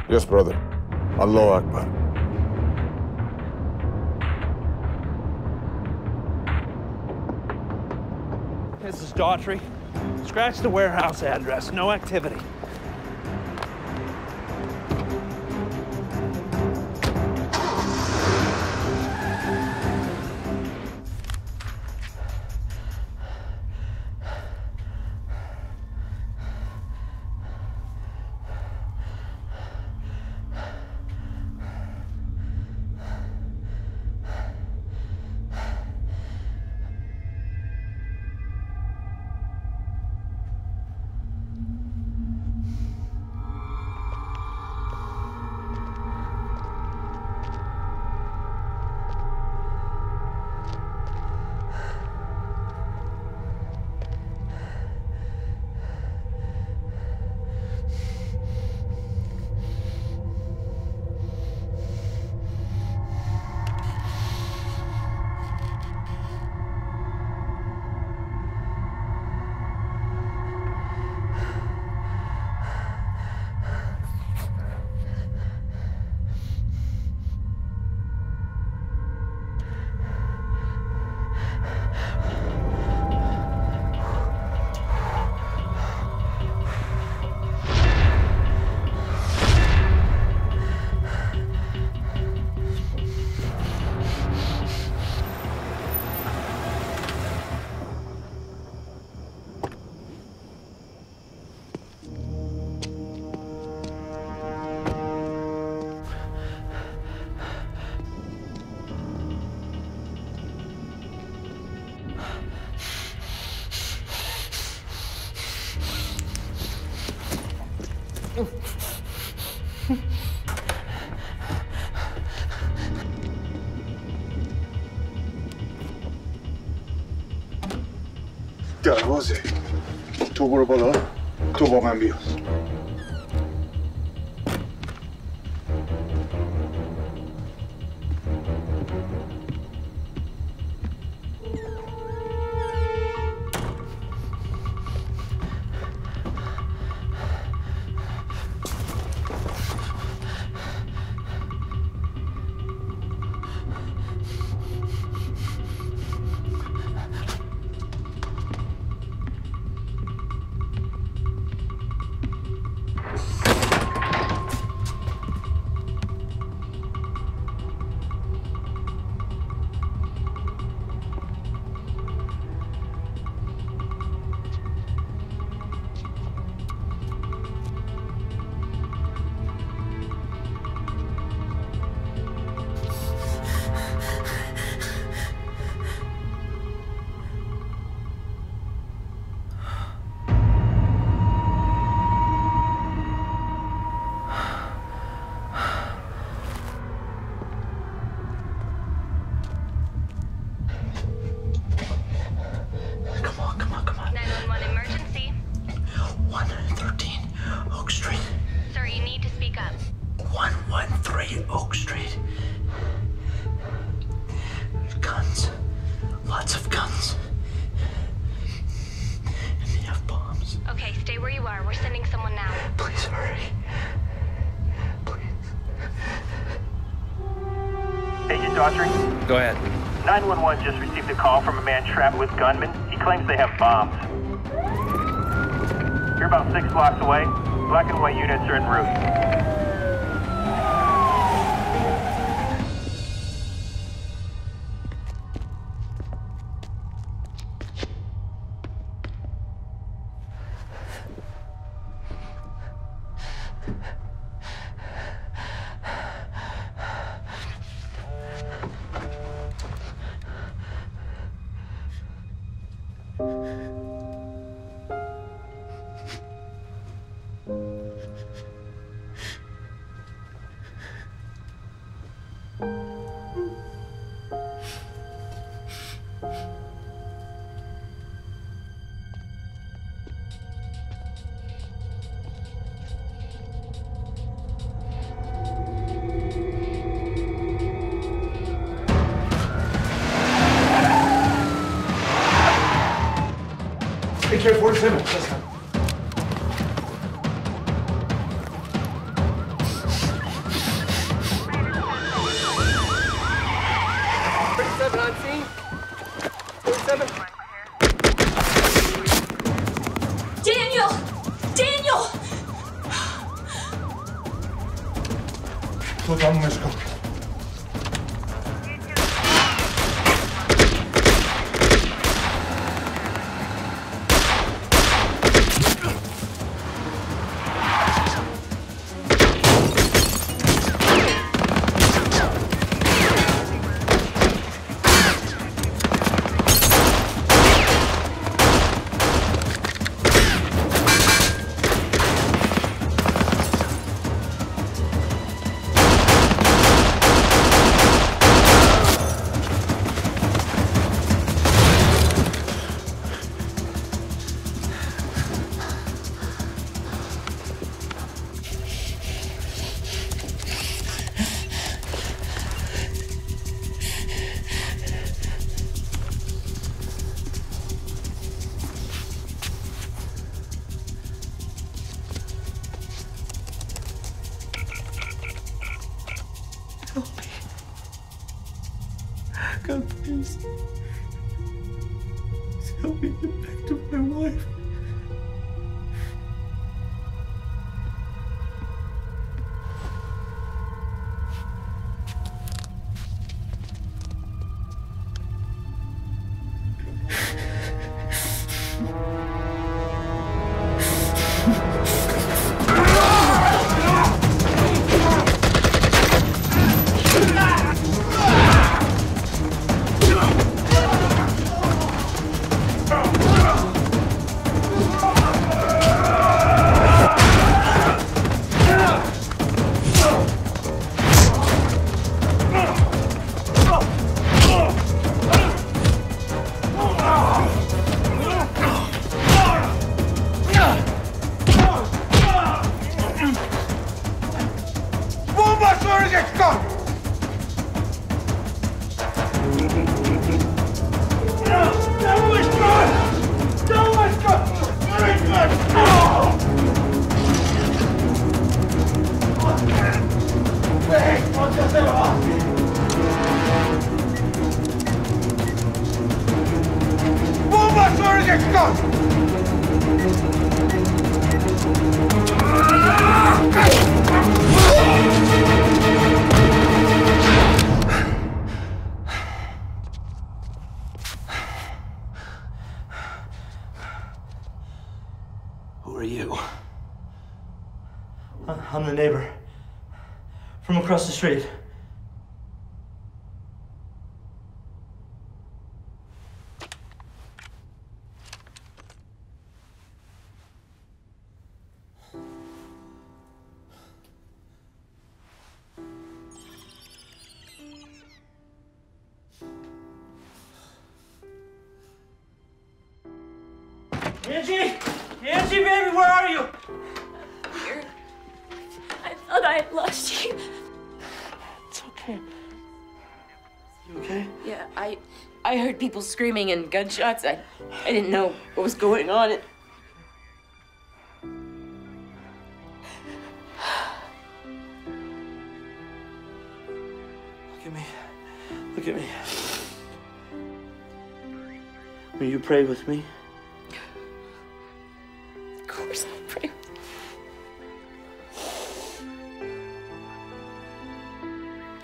[SPEAKER 5] Yes, brother. Allahu Akbar.
[SPEAKER 1] This is Daughtry. Scratch the warehouse address. No activity.
[SPEAKER 5] Dorsey, تو برو بالا، تو با من بیا.
[SPEAKER 7] Street, Oak Street. There's guns. Lots of guns. And they have bombs.
[SPEAKER 22] Okay, stay where you are. We're sending someone now.
[SPEAKER 7] Please hurry.
[SPEAKER 6] Agent Daughtry?
[SPEAKER 12] Go ahead.
[SPEAKER 6] 911 just received a call from a man trapped with gunmen. He claims they have bombs. You're about 6 blocks away. Black and white units are en route.
[SPEAKER 18] AK-47.
[SPEAKER 23] On scene. 47.
[SPEAKER 24] Daniel! Daniel!
[SPEAKER 18] Slow down, let's go.
[SPEAKER 7] God, please. Help me get back to my wife. Who are you? I'm the neighbor from across the street. Angie! Angie, baby, where are you?
[SPEAKER 24] Here. I thought I had lost you.
[SPEAKER 2] okay? You okay?
[SPEAKER 12] Yeah, I heard people screaming and gunshots. I didn't know what was going on.
[SPEAKER 2] Look at me. Look at me. Will you pray with me?
[SPEAKER 12] Of course I'll pray.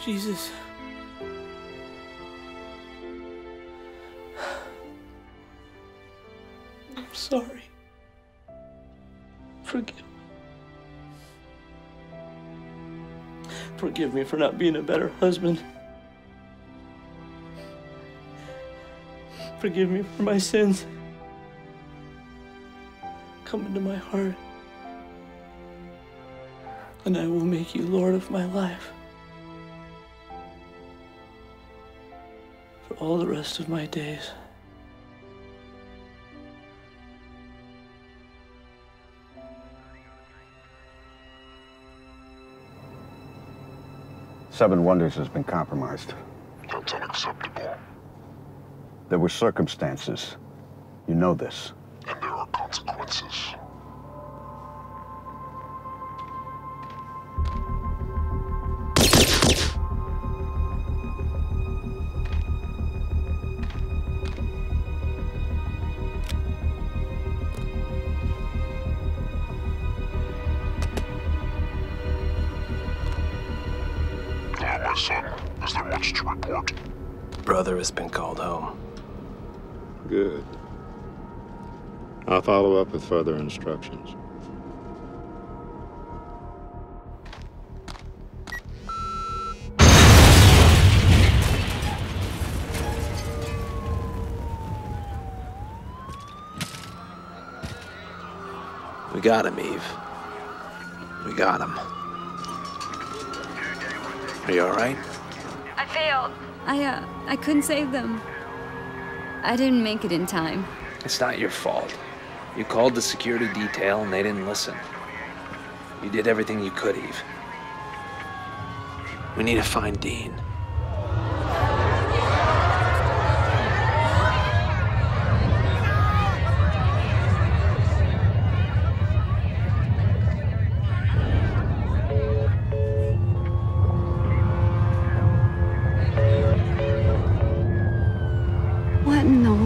[SPEAKER 2] Jesus. I'm sorry. Forgive me. Forgive me for not being a better husband. Forgive me for my sins. Come into my heart, and I will make you Lord of my life for all the rest of my days.
[SPEAKER 17] Seven Wonders has been compromised.
[SPEAKER 5] That's unacceptable.
[SPEAKER 17] There were circumstances. You know this.
[SPEAKER 5] And there are consequences. Hello, my son. Is there much to report?
[SPEAKER 13] Brother has been called home.
[SPEAKER 14] Good. I'll follow up with further instructions.
[SPEAKER 13] We got him, Eve. We got him. Are you all right?
[SPEAKER 22] I failed. I couldn't save them. I didn't make it in time.
[SPEAKER 13] It's not your fault. You called the security detail and they didn't listen. You did everything you could, Eve. We need to find Dean.
[SPEAKER 22] What in the world?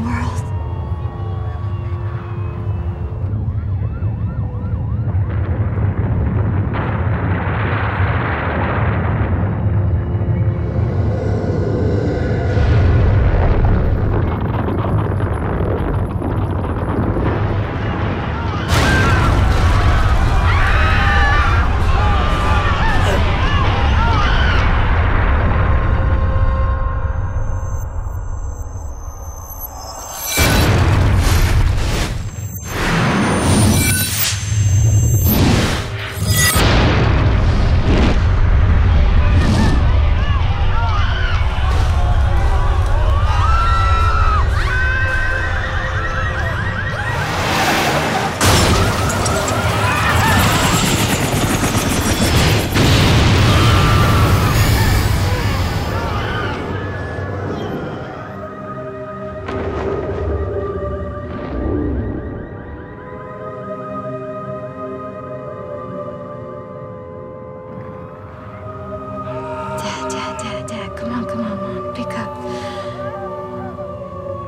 [SPEAKER 22] Dad, come on, Mom, pick up.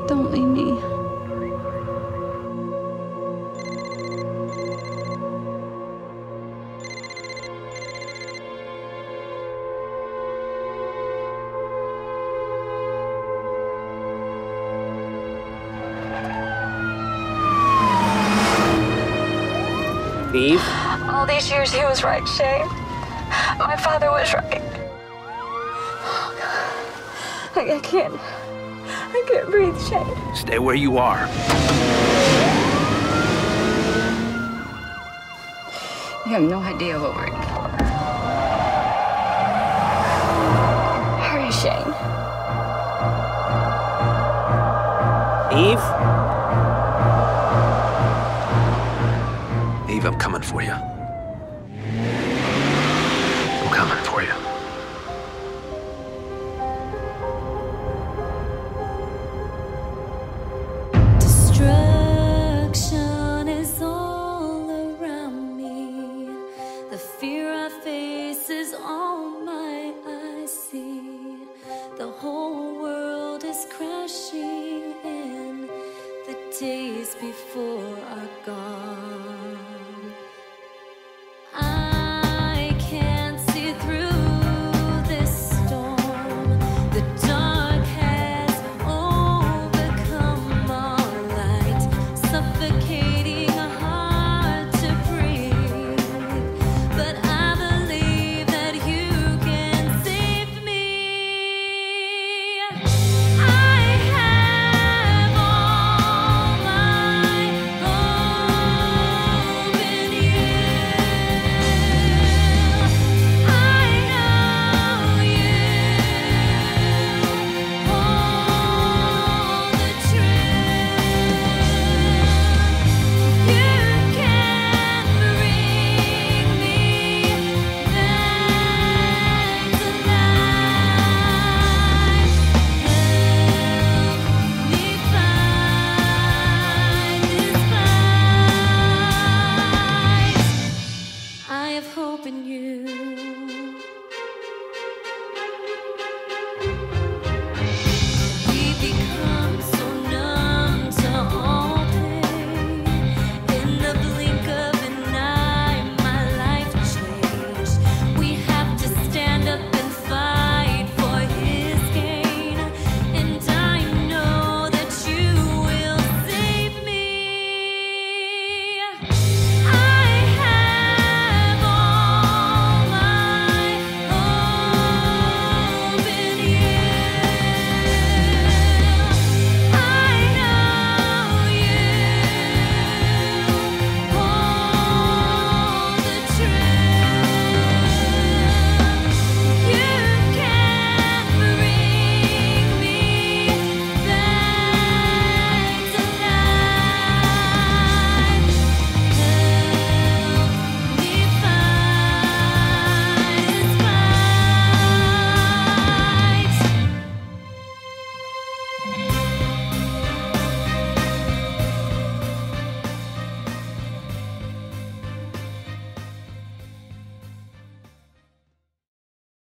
[SPEAKER 22] Don't leave me.
[SPEAKER 13] Eve?
[SPEAKER 24] All these years he was right, Shane. My father was right. I can't breathe, Shane.
[SPEAKER 13] Stay where you are.
[SPEAKER 22] You have no idea what we're in for.
[SPEAKER 24] Hurry, Shane.
[SPEAKER 13] Eve? Eve, I'm coming for you. I'm coming for you.
[SPEAKER 3] before are gone.